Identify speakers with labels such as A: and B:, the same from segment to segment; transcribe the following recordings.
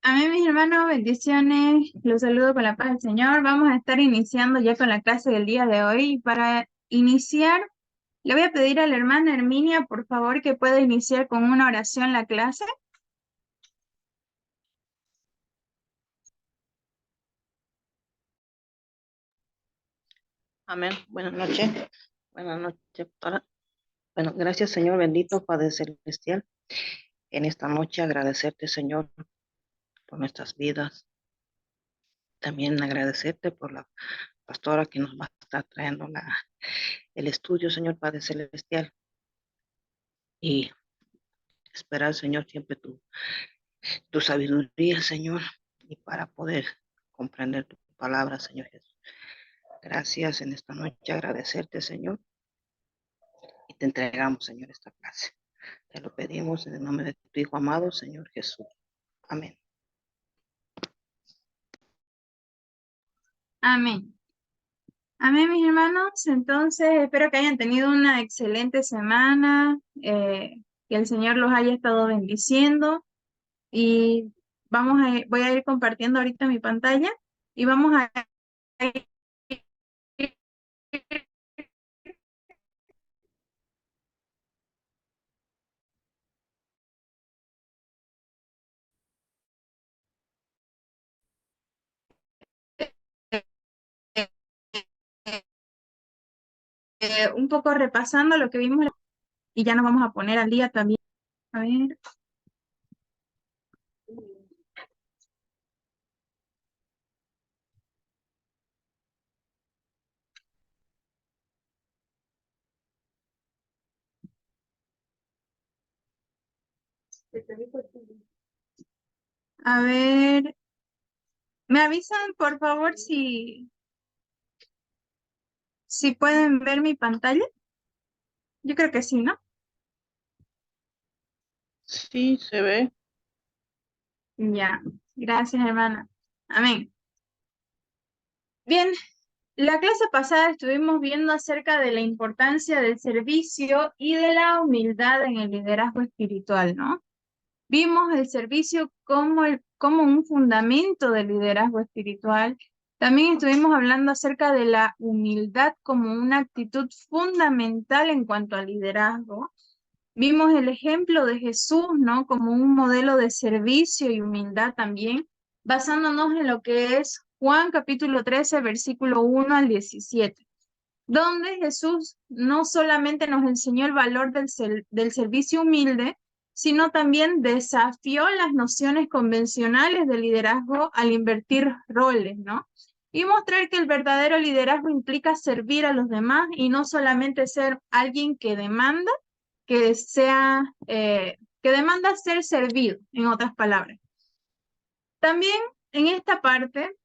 A: Amén, mis hermanos, bendiciones. Los saludo con la paz del Señor. Vamos a estar iniciando ya con la clase del día de hoy. Y para iniciar, le voy a pedir a la hermana Herminia, por favor, que pueda iniciar con una oración la clase.
B: Amén. Buenas noches. Buenas noches, pastora. Bueno, gracias, Señor bendito, Padre Celestial. En esta noche agradecerte, Señor, por nuestras vidas. También agradecerte por la pastora que nos va a estar trayendo el estudio, Señor Padre Celestial. Y esperar, Señor, siempre tu sabiduría, Señor, y para poder comprender tu palabra, Señor Jesús. Gracias en esta noche, agradecerte, Señor. Y te entregamos, Señor, esta clase. Te lo pedimos en el nombre de tu Hijo amado, Señor Jesús. Amén.
A: Amén. Amén, mis hermanos. Entonces, espero que hayan tenido una excelente semana, que el Señor los haya estado bendiciendo. Y voy a ir compartiendo ahorita mi pantalla y vamos a ir un poco repasando lo que vimos y ya nos vamos a poner al día también. A ver. A ver, ¿me avisan por favor si pueden ver mi pantalla? Yo creo que sí, ¿no?
B: Sí, se ve.
A: Ya, gracias, hermana. Amén. Bien, la clase pasada estuvimos viendo acerca de la importancia del servicio y de la humildad en el liderazgo espiritual, ¿no? Vimos el servicio como un fundamento del liderazgo espiritual. También estuvimos hablando acerca de la humildad como una actitud fundamental en cuanto al liderazgo. Vimos el ejemplo de Jesús, ¿no? Como un modelo de servicio y humildad también, basándonos en lo que es Juan capítulo 13, versículo 1 al 17, donde Jesús no solamente nos enseñó el valor del servicio humilde, sino también desafió las nociones convencionales de liderazgo al invertir roles, ¿no? Y mostrar que el verdadero liderazgo implica servir a los demás y no solamente ser alguien que demanda, que demanda ser servido, en otras palabras. También en esta parte,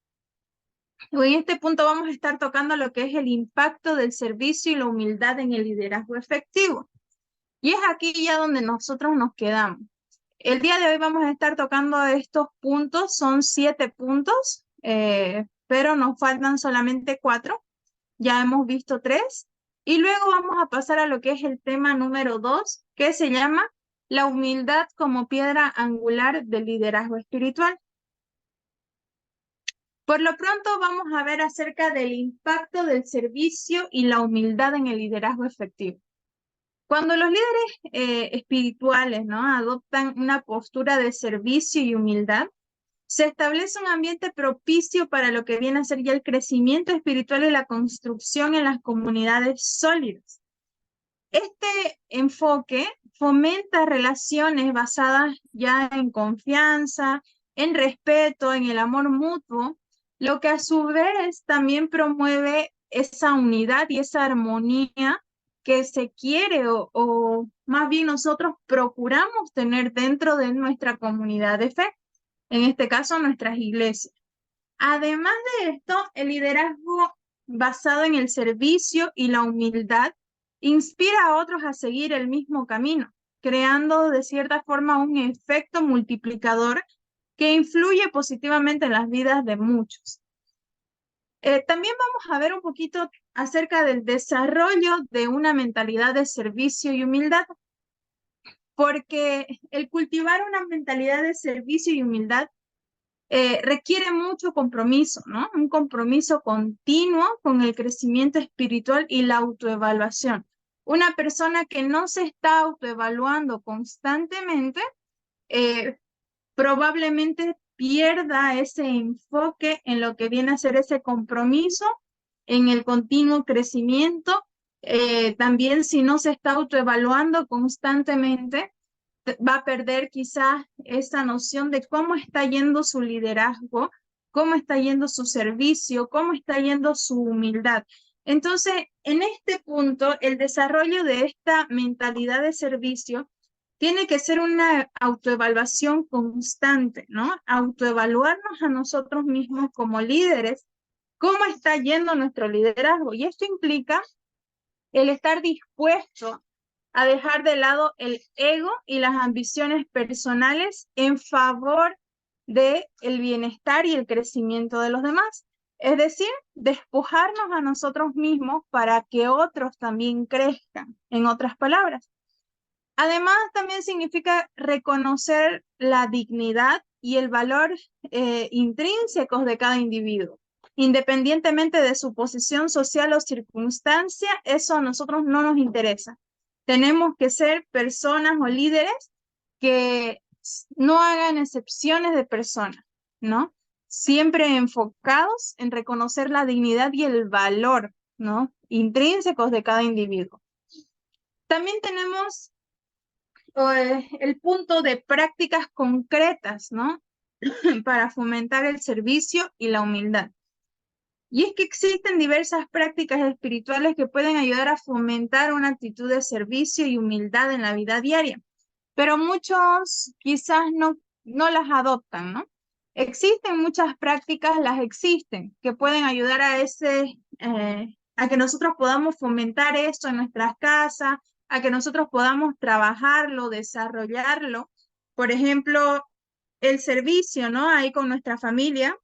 A: o en este punto vamos a estar tocando lo que es el impacto del servicio y la humildad en el liderazgo efectivo. Y es aquí ya donde nosotros nos quedamos. El día de hoy vamos a estar tocando estos puntos, son 7 puntos, pero nos faltan solamente 4. Ya hemos visto 3. Y luego vamos a pasar a lo que es el tema número 2, que se llama la humildad como piedra angular del liderazgo espiritual. Por lo pronto vamos a ver acerca del impacto del servicio y la humildad en el liderazgo efectivo. Cuando los líderes espirituales, ¿no?, adoptan una postura de servicio y humildad, se establece un ambiente propicio para lo que viene a ser ya el crecimiento espiritual y la construcción en las comunidades sólidas. Este enfoque fomenta relaciones basadas ya en confianza, en respeto, en el amor mutuo, lo que a su vez también promueve esa unidad y esa armonía que se quiere o más bien nosotros procuramos tener dentro de nuestra comunidad de fe, en este caso nuestras iglesias. Además de esto, el liderazgo basado en el servicio y la humildad inspira a otros a seguir el mismo camino, creando de cierta forma un efecto multiplicador que influye positivamente en las vidas de muchos. También vamos a ver un poquito acerca del desarrollo de una mentalidad de servicio y humildad, porque el cultivar una mentalidad de servicio y humildad requiere mucho compromiso, ¿no? Un compromiso continuo con el crecimiento espiritual y la autoevaluación. Una persona que no se está autoevaluando constantemente, probablemente pierda ese enfoque en lo que viene a ser ese compromiso, en el continuo crecimiento. También si no se está autoevaluando constantemente, va a perder quizás esa noción de cómo está yendo su liderazgo, cómo está yendo su servicio, cómo está yendo su humildad. Entonces, en este punto, el desarrollo de esta mentalidad de servicio tiene que ser una autoevaluación constante, ¿no? Autoevaluarnos a nosotros mismos como líderes, cómo está yendo nuestro liderazgo. Y esto implica el estar dispuesto a dejar de lado el ego y las ambiciones personales en favor del bienestar y el crecimiento de los demás. Es decir, despojarnos a nosotros mismos para que otros también crezcan, en otras palabras. Además, también significa reconocer la dignidad y el valor intrínsecos de cada individuo. Independientemente de su posición social o circunstancia, eso a nosotros no nos interesa. Tenemos que ser personas o líderes que no hagan excepciones de personas, ¿no? Siempre enfocados en reconocer la dignidad y el valor, ¿no? Intrínsecos de cada individuo. También tenemos el punto de prácticas concretas, ¿no? Para fomentar el servicio y la humildad. Y es que existen diversas prácticas espirituales que pueden ayudar a fomentar una actitud de servicio y humildad en la vida diaria, pero muchos quizás no las adoptan, ¿no? Existen muchas prácticas, las existen, que pueden ayudar a que nosotros podamos fomentar esto en nuestras casas, a que nosotros podamos trabajarlo, desarrollarlo. Por ejemplo, el servicio, ¿no? Ahí con nuestra familia,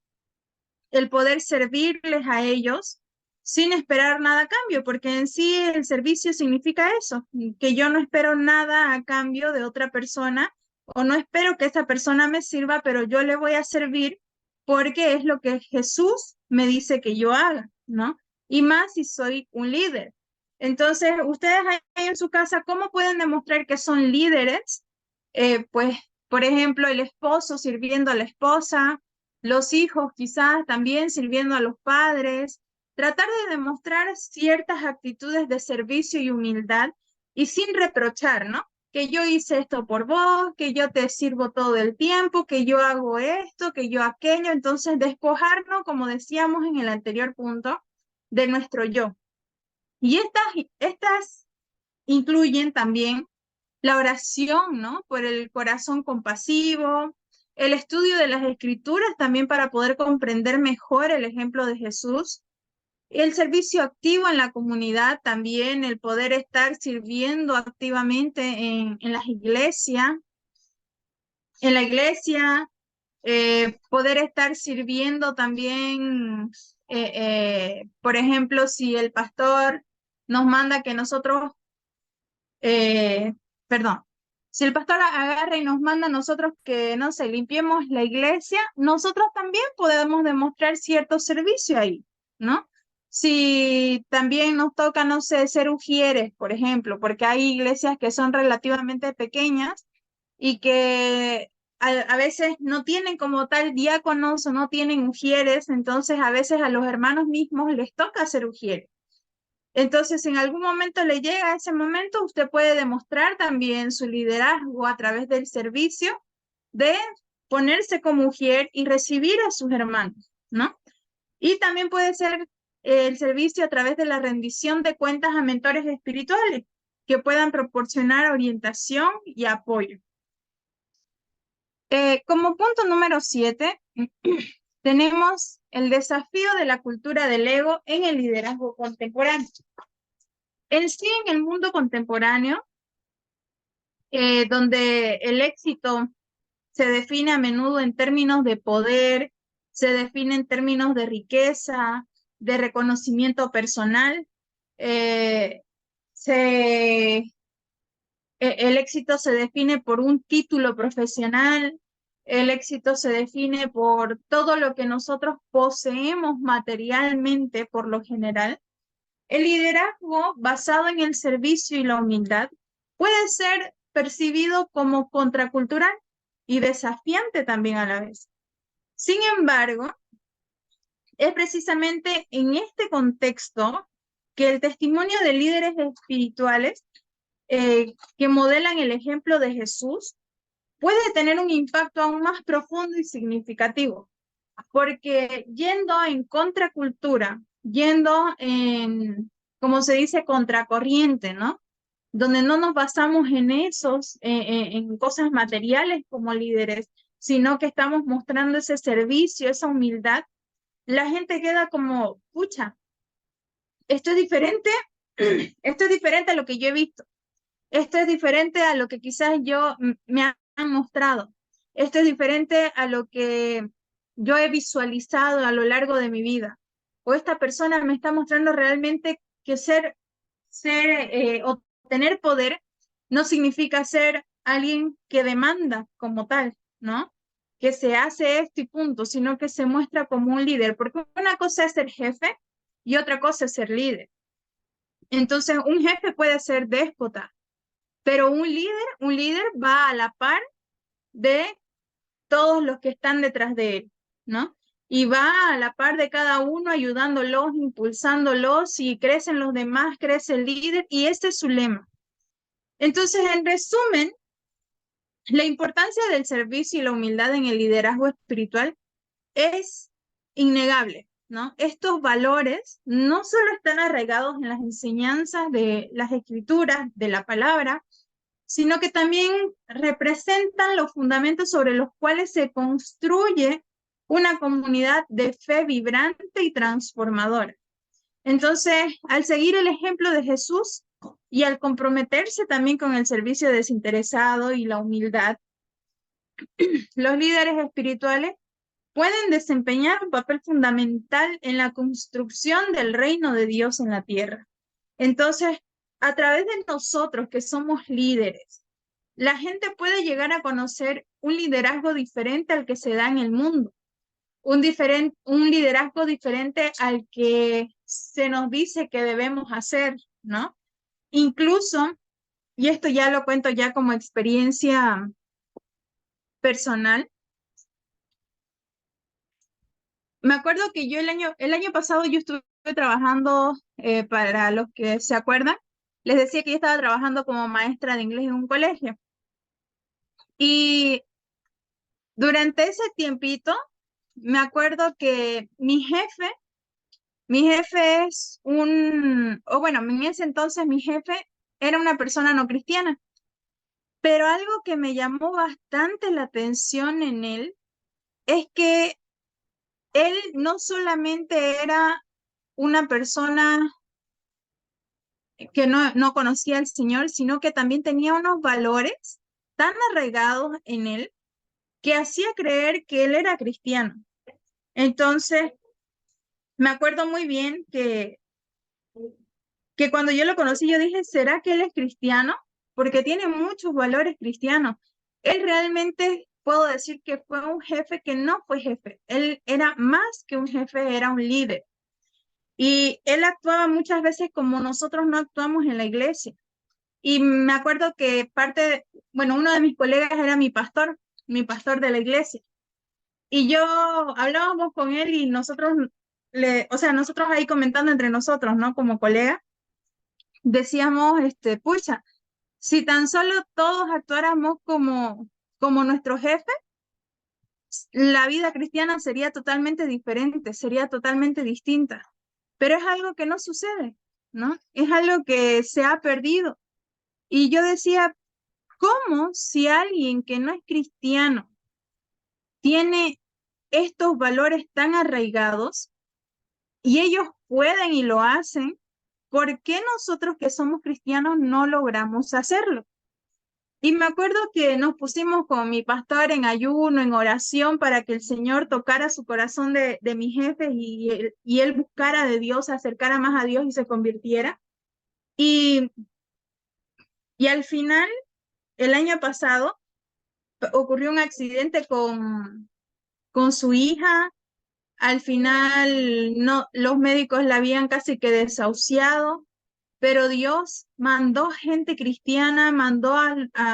A: el poder servirles a ellos sin esperar nada a cambio, porque en sí el servicio significa eso, que yo no espero nada a cambio de otra persona, o no espero que esa persona me sirva, pero yo le voy a servir porque es lo que Jesús me dice que yo haga, ¿no? Y más si soy un líder. Entonces, ustedes ahí en su casa, ¿cómo pueden demostrar que son líderes? Pues, por ejemplo, el esposo sirviendo a la esposa, los hijos quizás también sirviendo a los padres, tratar de demostrar ciertas actitudes de servicio y humildad y sin reprochar, ¿no? Que yo hice esto por vos, que yo te sirvo todo el tiempo, que yo hago esto, que yo aquello. Entonces, despojarnos, como decíamos en el anterior punto, de nuestro yo. Y estas incluyen también la oración, ¿no? Por el corazón compasivo, el estudio de las escrituras también para poder comprender mejor el ejemplo de Jesús, el servicio activo en la comunidad también, el poder estar sirviendo activamente en la iglesia, poder estar sirviendo también, por ejemplo, si el pastor nos manda que nosotros, perdón, si el pastor agarra y nos manda a nosotros que, no sé, limpiemos la iglesia, nosotros también podemos demostrar cierto servicio ahí, ¿no? Si también nos toca, no sé, ser ujieres, por ejemplo, porque hay iglesias que son relativamente pequeñas y que a veces no tienen como tal diáconos o no tienen ujieres, entonces a veces a los hermanos mismos les toca ser ujieres. Entonces, en algún momento le llega ese momento, usted puede demostrar también su liderazgo a través del servicio de ponerse como mujer y recibir a sus hermanos, ¿no? Y también puede ser el servicio a través de la rendición de cuentas a mentores espirituales que puedan proporcionar orientación y apoyo. Como punto número 7, tenemos el desafío de la cultura del ego en el liderazgo contemporáneo. En sí, en el mundo contemporáneo, donde el éxito se define a menudo en términos de poder, se define en términos de riqueza, de reconocimiento personal, el éxito se define por un título profesional, el éxito se define por todo lo que nosotros poseemos materialmente por lo general, el liderazgo basado en el servicio y la humildad puede ser percibido como contracultural y desafiante también a la vez. Sin embargo, es precisamente en este contexto que el testimonio de líderes espirituales que modelan el ejemplo de Jesús puede tener un impacto aún más profundo y significativo, porque yendo en contracultura, yendo en, como se dice, contracorriente, ¿no? Donde no nos basamos en en cosas materiales como líderes, sino que estamos mostrando ese servicio, esa humildad, la gente queda como, pucha, esto es diferente, esto es diferente a lo que yo he visto, esto es diferente a lo que quizás me han mostrado, esto es diferente a lo que yo he visualizado a lo largo de mi vida, o esta persona me está mostrando realmente que o tener poder no significa ser alguien que demanda como tal, ¿no? Que se hace esto y punto, sino que se muestra como un líder, porque una cosa es ser jefe y otra cosa es ser líder. Entonces, un jefe puede ser déspota, pero un líder va a la par de todos los que están detrás de él, ¿no? Y va a la par de cada uno, ayudándolos, impulsándolos, si crecen los demás, crece el líder, y este es su lema. Entonces, en resumen, la importancia del servicio y la humildad en el liderazgo espiritual es innegable, ¿no? Estos valores no solo están arraigados en las enseñanzas de las escrituras, de la palabra, sino que también representan los fundamentos sobre los cuales se construye una comunidad de fe vibrante y transformadora. Entonces, al seguir el ejemplo de Jesús y al comprometerse también con el servicio desinteresado y la humildad, los líderes espirituales pueden desempeñar un papel fundamental en la construcción del reino de Dios en la tierra. Entonces, a través de nosotros que somos líderes, la gente puede llegar a conocer un liderazgo diferente al que se da en el mundo, un liderazgo diferente al que se nos dice que debemos hacer, ¿no? Incluso, y esto ya lo cuento ya como experiencia personal, me acuerdo que yo el año pasado yo estuve trabajando, para los que se acuerdan, les decía que yo estaba trabajando como maestra de inglés en un colegio. Y durante ese tiempito, me acuerdo que mi jefe o bueno, en ese entonces mi jefe era una persona no cristiana, pero algo que me llamó bastante la atención en él es que él no solamente era una persona que no conocía al Señor, sino que también tenía unos valores tan arraigados en él que hacía creer que él era cristiano. Entonces, me acuerdo muy bien que cuando yo lo conocí, yo dije, ¿será que él es cristiano? Porque tiene muchos valores cristianos. Él realmente, puedo decir que fue un jefe que no fue jefe. Él era más que un jefe, era un líder. Y él actuaba muchas veces como nosotros no actuamos en la iglesia. Y me acuerdo que bueno, uno de mis colegas era mi pastor de la iglesia. Y yo hablábamos con él y nosotros, o sea, nosotros ahí comentando entre nosotros, ¿no? Como colegas, decíamos, pucha, si tan solo todos actuáramos como nuestro jefe, la vida cristiana sería totalmente diferente, sería totalmente distinta. Pero es algo que no sucede, ¿no? Es algo que se ha perdido. Y yo decía, ¿cómo si alguien que no es cristiano tiene estos valores tan arraigados y ellos pueden y lo hacen? ¿Por qué nosotros que somos cristianos no logramos hacerlo? Y me acuerdo que nos pusimos con mi pastor en ayuno, en oración, para que el Señor tocara su corazón de mi jefe y él buscara de Dios, se acercara más a Dios y se convirtiera. Y al final, el año pasado, ocurrió un accidente con su hija. Al final no, los médicos la habían casi que desahuciado, pero Dios mandó gente cristiana, mandó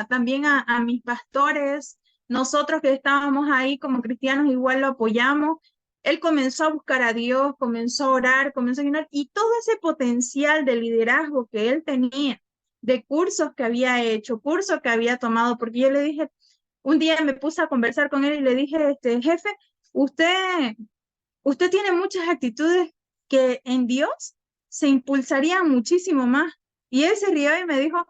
A: también a mis pastores. Nosotros que estábamos ahí como cristianos igual lo apoyamos. Él comenzó a buscar a Dios, comenzó a orar, comenzó a llenar, y todo ese potencial de liderazgo que él tenía, de cursos que había hecho, cursos que había tomado, porque yo le dije, un día me puse a conversar con él y le dije, jefe, usted usted tiene muchas actitudes que en Dios se impulsarían muchísimo más. Y él se rió y me dijo,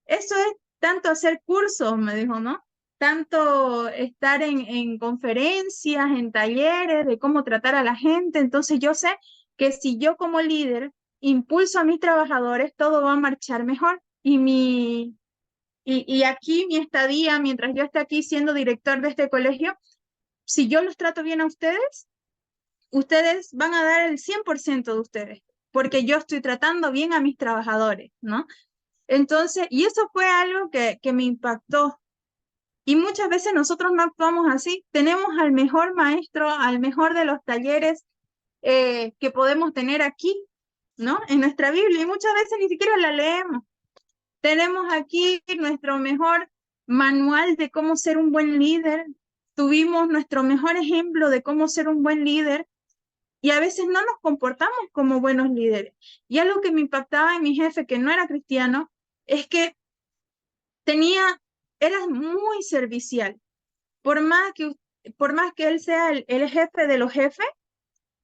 A: eso es tanto hacer cursos, me dijo, ¿no? Tanto estar en conferencias, en talleres, de cómo tratar a la gente. Entonces yo sé que si yo como líder impulso a mis trabajadores, todo va a marchar mejor. Y aquí mi estadía, mientras yo esté aquí siendo director de este colegio, si yo los trato bien a ustedes van a dar el 100% de ustedes, porque yo estoy tratando bien a mis trabajadores, ¿no? Entonces, y eso fue algo que me impactó. Y muchas veces nosotros no actuamos así. Tenemos al mejor maestro, al mejor de los talleres que podemos tener aquí, ¿no? En nuestra Biblia, y muchas veces ni siquiera la leemos. Tenemos aquí nuestro mejor manual de cómo ser un buen líder. Tuvimos nuestro mejor ejemplo de cómo ser un buen líder. Y a veces no nos comportamos como buenos líderes. Y algo que me impactaba en mi jefe, que no era cristiano, es que era muy servicial. Por más que él sea el jefe de los jefes,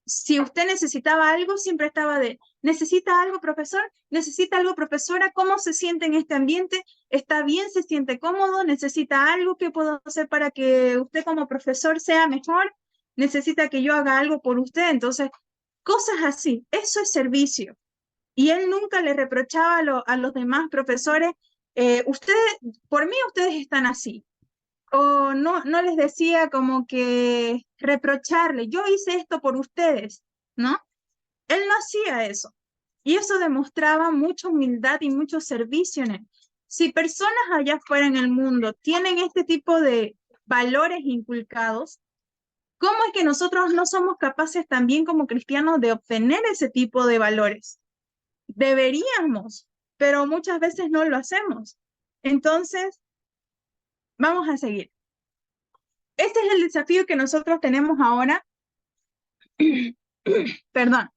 A: si usted necesitaba algo, siempre estaba ¿necesita algo, profesor? ¿Necesita algo, profesora? ¿Cómo se siente en este ambiente? ¿Está bien? ¿Se siente cómodo? ¿Necesita algo? ¿Qué puedo hacer para que usted como profesor sea mejor? ¿Necesita que yo haga algo por usted? Entonces, cosas así, eso es servicio. Y él nunca le reprochaba a los demás profesores, ustedes, por mí ustedes están así. O no les decía como que reprocharle, yo hice esto por ustedes, ¿no? Él no hacía eso. Y eso demostraba mucha humildad y mucho servicio en él. Si personas allá afuera en el mundo tienen este tipo de valores inculcados, ¿cómo es que nosotros no somos capaces también como cristianos de obtener ese tipo de valores? Deberíamos, pero muchas veces no lo hacemos. Entonces, vamos a seguir. Este es el desafío que nosotros tenemos ahora. Perdón.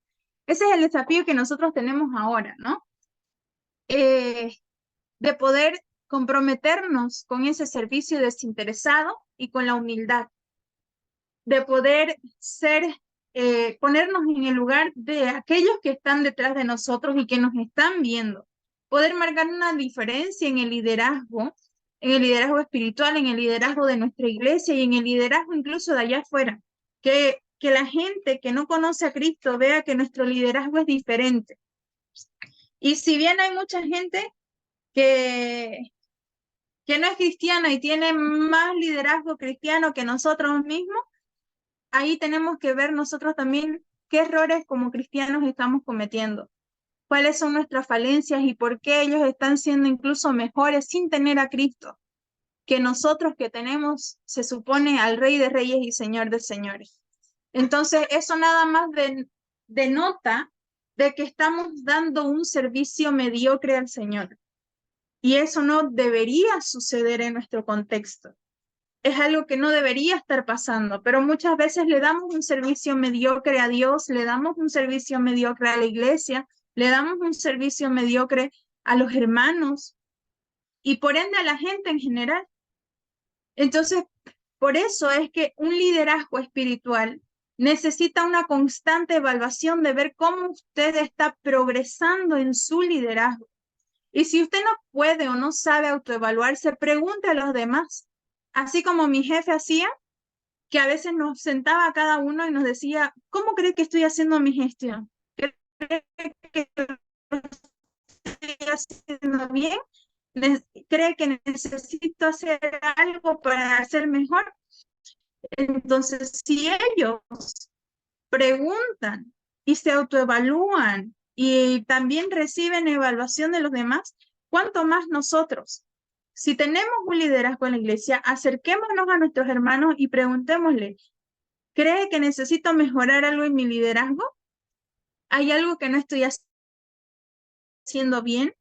A: Ese es el desafío que nosotros tenemos ahora, ¿no? De poder comprometernos con ese servicio desinteresado y con la humildad. De poder ponernos en el lugar de aquellos que están detrás de nosotros y que nos están viendo. Poder marcar una diferencia en el liderazgo espiritual, en el liderazgo de nuestra iglesia y en el liderazgo incluso de allá afuera. Que la gente que no conoce a Cristo vea que nuestro liderazgo es diferente. Y si bien hay mucha gente que no es cristiana y tiene más liderazgo cristiano que nosotros mismos, ahí tenemos que ver nosotros también qué errores como cristianos estamos cometiendo, cuáles son nuestras falencias y por qué ellos están siendo incluso mejores sin tener a Cristo, que nosotros que tenemos, se supone, al Rey de Reyes y Señor de Señores. Entonces, eso nada más denota de que estamos dando un servicio mediocre al Señor. Y eso no debería suceder en nuestro contexto. Es algo que no debería estar pasando, pero muchas veces le damos un servicio mediocre a Dios, le damos un servicio mediocre a la iglesia, le damos un servicio mediocre a los hermanos y por ende a la gente en general. Entonces, por eso es que un liderazgo espiritual necesita una constante evaluación de ver cómo usted está progresando en su liderazgo. Y si usted no puede o no sabe autoevaluarse, pregunte a los demás. Así como mi jefe hacía, que a veces nos sentaba a cada uno y nos decía, ¿cómo cree que estoy haciendo mi gestión? ¿Cree que lo estoy haciendo bien? ¿Cree que necesito hacer algo para hacer mejor? Entonces, si ellos preguntan y se autoevalúan y también reciben evaluación de los demás, ¿cuánto más nosotros? si tenemos un liderazgo en la iglesia, acerquémonos a nuestros hermanos y preguntémosle, ¿cree que necesito mejorar algo en mi liderazgo? ¿Hay algo que no estoy haciendo bien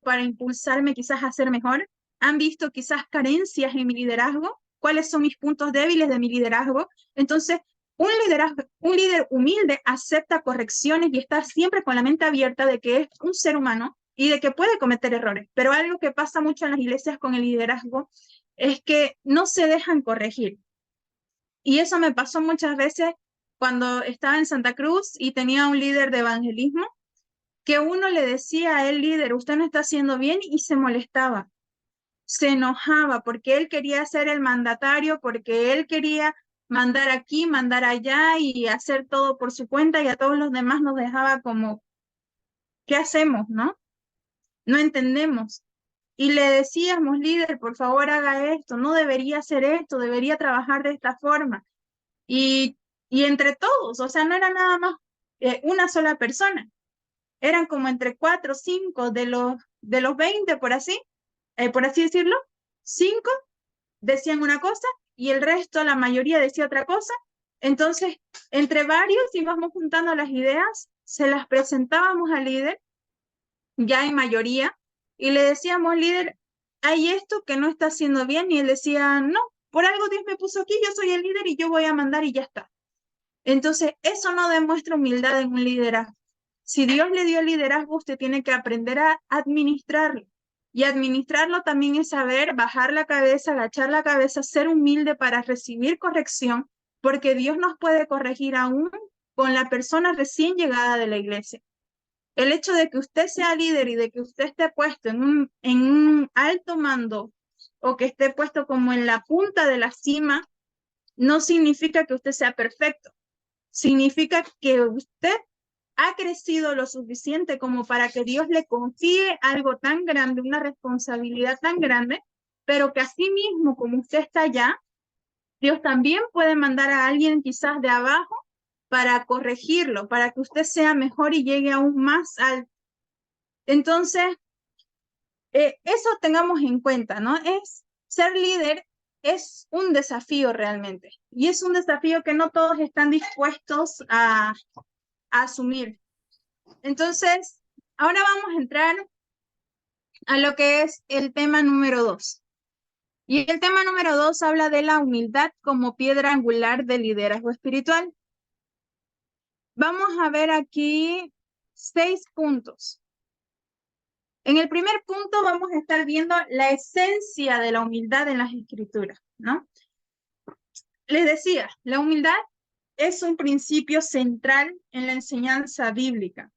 A: para impulsarme quizás a ser mejor? ¿Han visto quizás carencias en mi liderazgo? ¿Cuáles son mis puntos débiles de mi liderazgo? Entonces, un líder humilde acepta correcciones y está siempre con la mente abierta de que es un ser humano y de que puede cometer errores. Pero algo que pasa mucho en las iglesias con el liderazgo es que no se dejan corregir. Y eso me pasó muchas veces cuando estaba en Santa Cruz y tenía un líder de evangelismo, que uno le decía a él, líder, usted no está haciendo bien, y se molestaba, se enojaba, porque él quería ser el mandatario, porque él quería mandar aquí, mandar allá y hacer todo por su cuenta, y a todos los demás nos dejaba como, ¿qué hacemos, no? No entendemos. Y le decíamos, líder, por favor haga esto, no debería hacer esto, debería trabajar de esta forma. Y, y entre todos, o sea, no era nada más una sola persona. Eran como entre 4 o 5 de los 20, por así decirlo, 5 decían una cosa y el resto, la mayoría decía otra cosa. Entonces, entre varios íbamos juntando las ideas, se las presentábamos al líder, ya en mayoría, y le decíamos, líder, hay esto que no está haciendo bien, y él decía, no, por algo Dios me puso aquí, yo soy el líder y yo voy a mandar y ya está. Entonces, eso no demuestra humildad en un liderazgo. Si Dios le dio liderazgo, usted tiene que aprender a administrarlo. Y administrarlo también es saber bajar la cabeza, agachar la cabeza, ser humilde para recibir corrección, porque Dios nos puede corregir aún con la persona recién llegada de la iglesia. El hecho de que usted sea líder y de que usted esté puesto en un alto mando o que esté puesto como en la punta de la cima, no significa que usted sea perfecto. Significa que usted ha crecido lo suficiente como para que Dios le confíe algo tan grande, una responsabilidad tan grande, pero que así mismo, como usted está allá, Dios también puede mandar a alguien quizás de abajo para corregirlo, para que usted sea mejor y llegue aún más alto. Entonces, eso tengamos en cuenta, ¿no? Ser líder es un desafío realmente, y es un desafío que no todos están dispuestos a asumir. Entonces, ahora vamos a entrar a lo que es el tema número 2. Y el tema número 2 habla de la humildad como piedra angular del liderazgo espiritual. Vamos a ver aquí 6 puntos. En el primer punto vamos a estar viendo la esencia de la humildad en las escrituras, ¿no? Les decía, la humildad es un principio central en la enseñanza bíblica.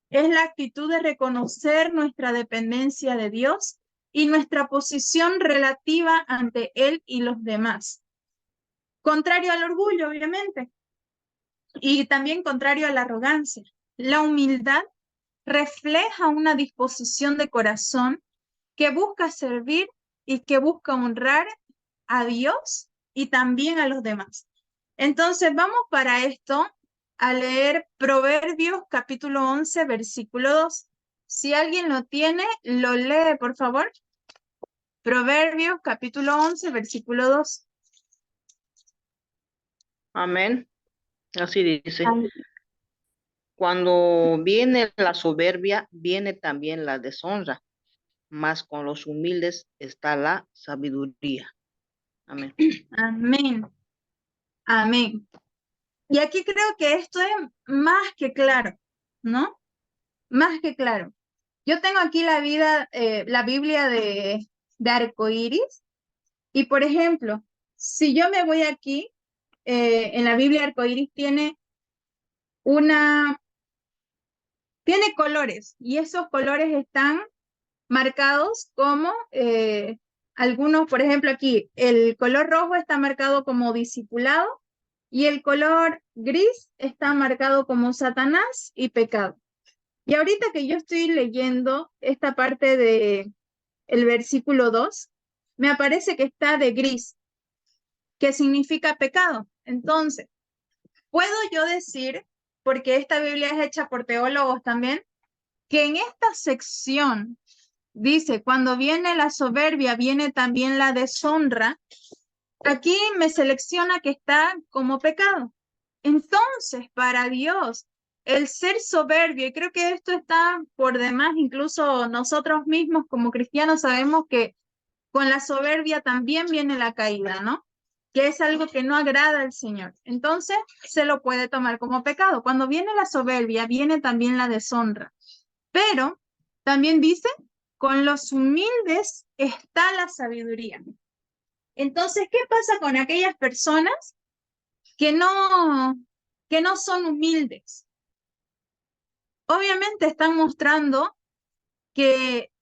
A: Es la actitud de reconocer nuestra dependencia de Dios y nuestra posición relativa ante Él y los demás. Contrario al orgullo, obviamente, y también contrario a la arrogancia. La humildad refleja una disposición de corazón que busca servir y que busca honrar a Dios y también a los demás. Entonces, vamos para esto a leer Proverbios capítulo 11, versículo 2. Si alguien lo tiene, lo lee, por favor. Proverbios capítulo 11, versículo 2.
B: Amén. Así dice.
A: Amén.
B: Cuando viene la soberbia, viene también la deshonra, mas con los humildes está la sabiduría. Amén.
A: Amén. Amén. Y aquí creo que esto es más que claro, ¿no? Más que claro. Yo tengo aquí la Biblia de arcoíris, y por ejemplo, si yo me voy aquí, en la Biblia arcoíris tiene colores, y esos colores están marcados como algunos, por ejemplo, aquí el color rojo está marcado como discipulado y el color gris está marcado como Satanás y pecado. Y ahorita que yo estoy leyendo esta parte de el versículo 2, me aparece que está de gris, que significa pecado. Entonces, puedo yo decir, porque esta Biblia es hecha por teólogos también, que en esta sección dice, cuando viene la soberbia, viene también la deshonra. Aquí me selecciona que está como pecado. Entonces, para Dios, el ser soberbio, y creo que esto está por demás, incluso nosotros mismos como cristianos sabemos que con la soberbia también viene la caída, ¿no? Que es algo que no agrada al Señor. Entonces, se lo puede tomar como pecado. Cuando viene la soberbia, viene también la deshonra. Pero también dice, con los humildes está la sabiduría. Entonces, ¿qué pasa con aquellas personas que no son humildes? Obviamente están mostrando que,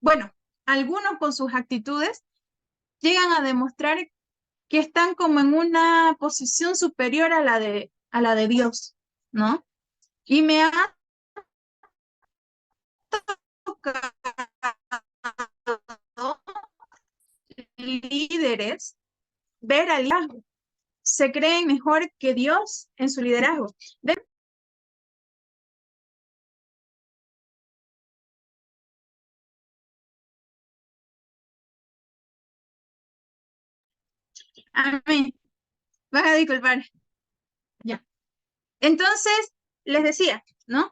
A: bueno, algunos con sus actitudes llegan a demostrar que están como en una posición superior a la de Dios, ¿no? Y me ha tocado líderes ver al liderazgo. Se creen mejor que Dios en su liderazgo. Amén. Vas a disculpar. Ya. Entonces, les decía, ¿no?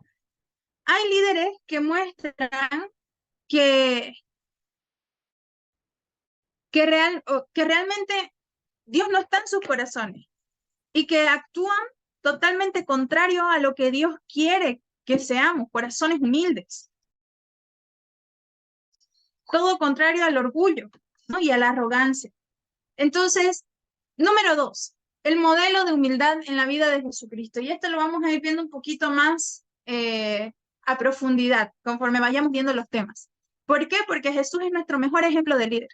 A: Hay líderes que muestran que, que realmente Dios no está en sus corazones y que actúan totalmente contrario a lo que Dios quiere que seamos, corazones humildes. Todo contrario al orgullo, ¿no? Y a la arrogancia. Entonces, número 2, el modelo de humildad en la vida de Jesucristo. Y esto lo vamos a ir viendo un poquito más a profundidad conforme vayamos viendo los temas. ¿Por qué? Porque Jesús es nuestro mejor ejemplo de líder.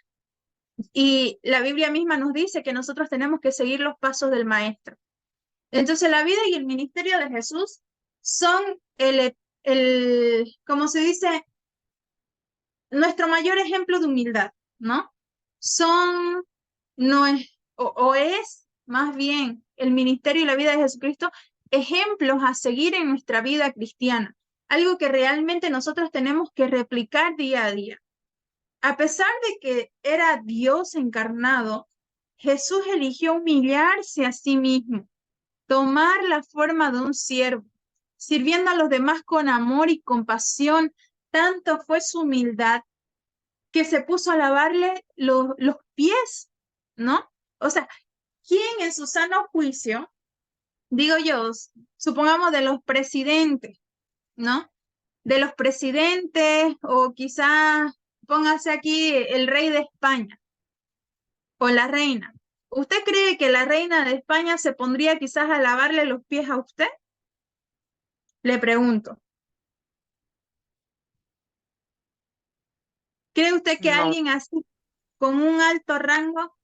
A: Y la Biblia misma nos dice que nosotros tenemos que seguir los pasos del Maestro. Entonces, la vida y el ministerio de Jesús son como se dice, nuestro mayor ejemplo de humildad, ¿no? No es, o es más bien el ministerio y la vida de Jesucristo ejemplos a seguir en nuestra vida cristiana, algo que realmente nosotros tenemos que replicar día a día. A pesar de que era Dios encarnado, Jesús eligió humillarse a sí mismo, tomar la forma de un siervo, sirviendo a los demás con amor y compasión. Tanto fue su humildad que se puso a lavarle los pies, ¿no? O sea, ¿quién en su sano juicio, digo yo, supongamos de los presidentes, ¿no? De los presidentes o quizás póngase aquí el rey de España o la reina. ¿Usted cree que la reina de España se pondría quizás a lavarle los pies a usted? Le pregunto. ¿Cree usted que
B: No,
A: alguien así, con un alto rango,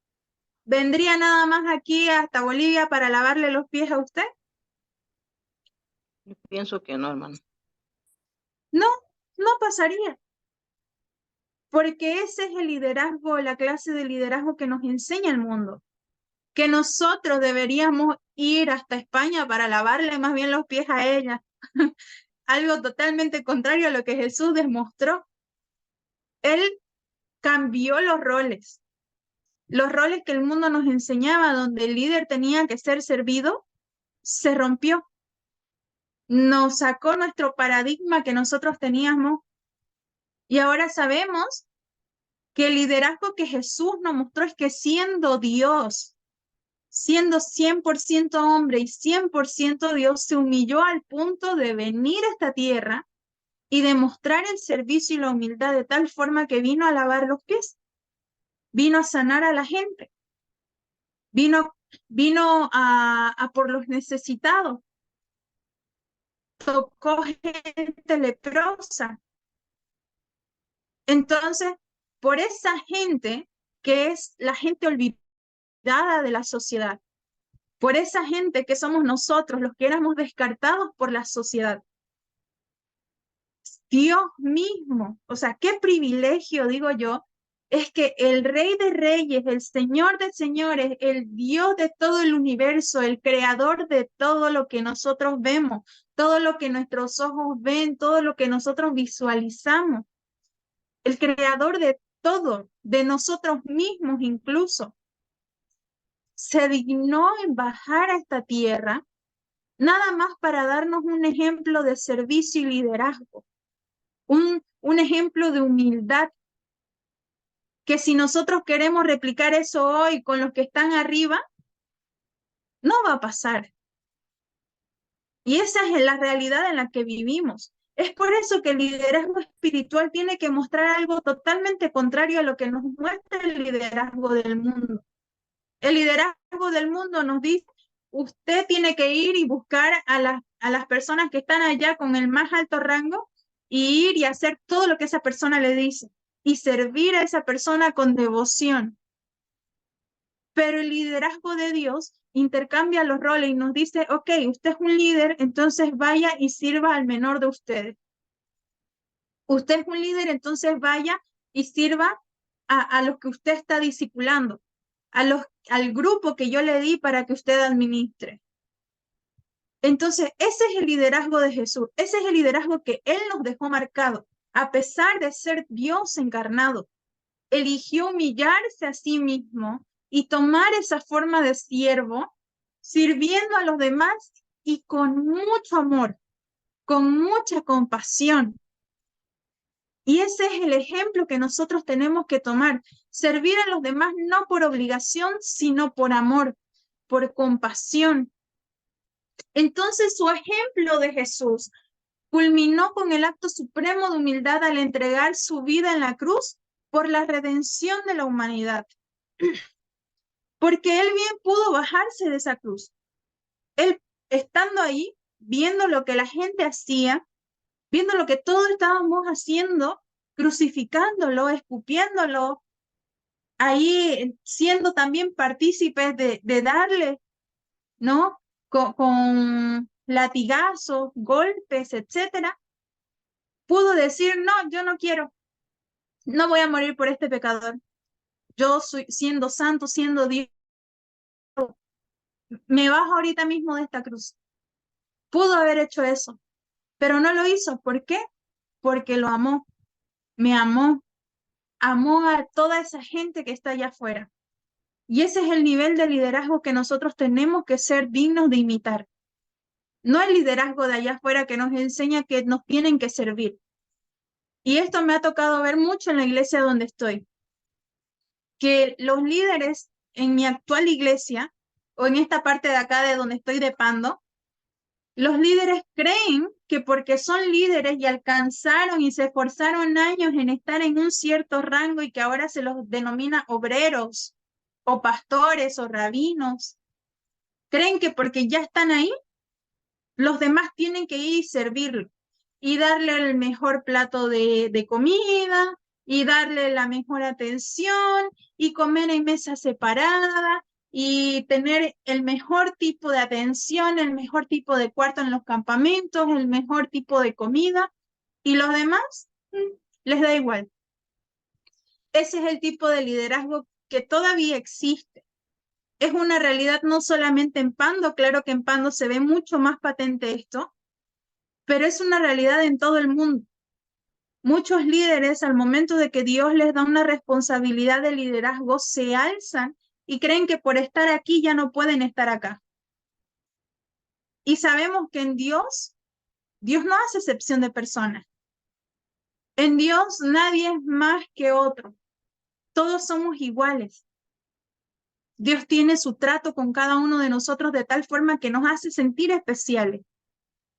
A: vendría nada más aquí hasta Bolivia para lavarle los pies a usted?
B: yo pienso que no, hermano.
A: No, no pasaría, porque ese es el liderazgo, la clase de liderazgo que nos enseña el mundo, que nosotros deberíamos ir hasta España para lavarle más bien los pies a ella, algo totalmente contrario a lo que Jesús demostró. Él cambió los roles que el mundo nos enseñaba, donde el líder tenía que ser servido, se rompió. Nos sacó nuestro paradigma que nosotros teníamos y ahora sabemos que el liderazgo que Jesús nos mostró es que siendo Dios, siendo 100% hombre y 100% Dios, se humilló al punto de venir a esta tierra y demostrar el servicio y la humildad de tal forma que vino a lavar los pies, vino a sanar a la gente, vino a por los necesitados, tocó gente leprosa. Entonces, por esa gente que es la gente olvidada de la sociedad, por esa gente que somos nosotros, los que éramos descartados por la sociedad. Dios mismo, o sea, qué privilegio, digo yo, es que el Rey de Reyes, el Señor de Señores, el Dios de todo el universo, el creador de todo lo que nosotros vemos, todo lo que nuestros ojos ven, todo lo que nosotros visualizamos, el creador de todo, de nosotros mismos incluso, se dignó en bajar a esta tierra nada más para darnos un ejemplo de servicio y liderazgo, un ejemplo de humildad, que si nosotros queremos replicar eso hoy con los que están arriba, no va a pasar. Y esa es la realidad en la que vivimos. Es por eso que el liderazgo espiritual tiene que mostrar algo totalmente contrario a lo que nos muestra el liderazgo del mundo. El liderazgo del mundo nos dice, usted tiene que ir y buscar a las personas que están allá con el más alto rango y ir y hacer todo lo que esa persona le dice y servir a esa persona con devoción. Pero el liderazgo de Dios intercambia los roles y nos dice, ok, usted es un líder, entonces vaya y sirva al menor de ustedes. Usted es un líder, entonces vaya y sirva a los que usted está discipulando, al grupo que yo le di para que usted administre. Entonces, ese es el liderazgo de Jesús, ese es el liderazgo que Él nos dejó marcado, a pesar de ser Dios encarnado. Eligió humillarse a sí mismo y tomar esa forma de siervo, sirviendo a los demás y con mucho amor, con mucha compasión. Y ese es el ejemplo que nosotros tenemos que tomar, servir a los demás no por obligación, sino por amor, por compasión. Entonces su ejemplo de Jesús culminó con el acto supremo de humildad al entregar su vida en la cruz por la redención de la humanidad. Porque él bien pudo bajarse de esa cruz. Él, estando ahí, viendo lo que la gente hacía, viendo lo que todos estábamos haciendo, crucificándolo, escupiéndolo, ahí siendo también partícipes de darle, ¿no? Con latigazos, golpes, etcétera, pudo decir, no, yo no quiero, no voy a morir por este pecador. Yo soy, siendo santo, siendo Dios, me bajo ahorita mismo de esta cruz. Pudo haber hecho eso, pero no lo hizo. ¿Por qué? Porque lo amó, me amó, amó a toda esa gente que está allá afuera. Y ese es el nivel de liderazgo que nosotros tenemos que ser dignos de imitar. No el liderazgo de allá afuera que nos enseña que nos tienen que servir. Y esto me ha tocado ver mucho en la iglesia donde estoy. Que los líderes en mi actual iglesia, o en esta parte de acá de donde estoy de Pando, los líderes creen que porque son líderes y alcanzaron y se esforzaron años en estar en un cierto rango y que ahora se los denomina obreros o pastores o rabinos, creen que porque ya están ahí, los demás tienen que ir y servirlo y darle el mejor plato de comida y darle la mejor atención y comer en mesa separada y tener el mejor tipo de atención, el mejor tipo de cuarto en los campamentos, el mejor tipo de comida, y los demás les da igual. Ese es el tipo de liderazgo que todavía existe. Es una realidad no solamente en Pando, claro que en Pando se ve mucho más patente esto, pero es una realidad en todo el mundo. Muchos líderes, al momento de que Dios les da una responsabilidad de liderazgo, se alzan y creen que por estar aquí ya no pueden estar acá. Y sabemos que en Dios no hace excepción de personas. En Dios nadie es más que otro. Todos somos iguales. Dios tiene su trato con cada uno de nosotros de tal forma que nos hace sentir especiales.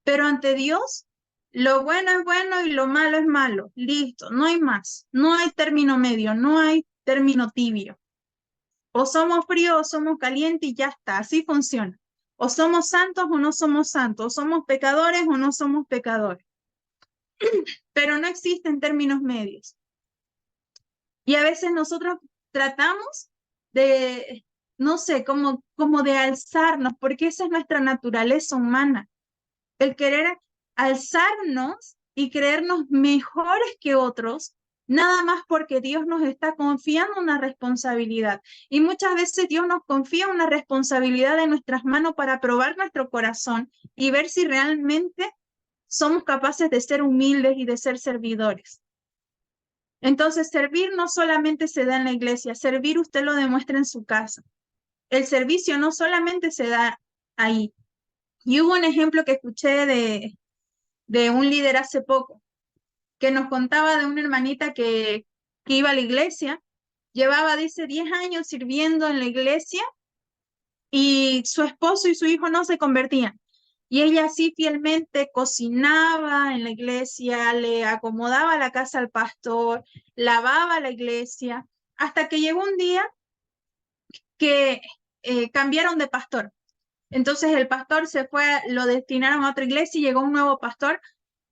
A: Pero ante Dios, lo bueno es bueno y lo malo es malo. Listo, no hay más. No hay término medio, no hay término tibio. O somos fríos o somos calientes y ya está, así funciona. O somos santos o no somos santos, o somos pecadores o no somos pecadores. Pero no existen términos medios. Y a veces nosotros tratamos de, no sé, como de alzarnos, porque esa es nuestra naturaleza humana. El querer alzarnos y creernos mejores que otros, nada más porque Dios nos está confiando una responsabilidad. Y muchas veces Dios nos confía una responsabilidad en nuestras manos para probar nuestro corazón y ver si realmente somos capaces de ser humildes y de ser servidores. Entonces, servir no solamente se da en la iglesia, servir usted lo demuestra en su casa. El servicio no solamente se da ahí. Y hubo un ejemplo que escuché de un líder hace poco, que nos contaba de una hermanita que iba a la iglesia, llevaba, dice, 10 años sirviendo en la iglesia y su esposo y su hijo no se convertían. Y ella así fielmente cocinaba en la iglesia, le acomodaba la casa al pastor, lavaba la iglesia, hasta que llegó un día que cambiaron de pastor. Entonces el pastor se fue, lo destinaron a otra iglesia y llegó un nuevo pastor.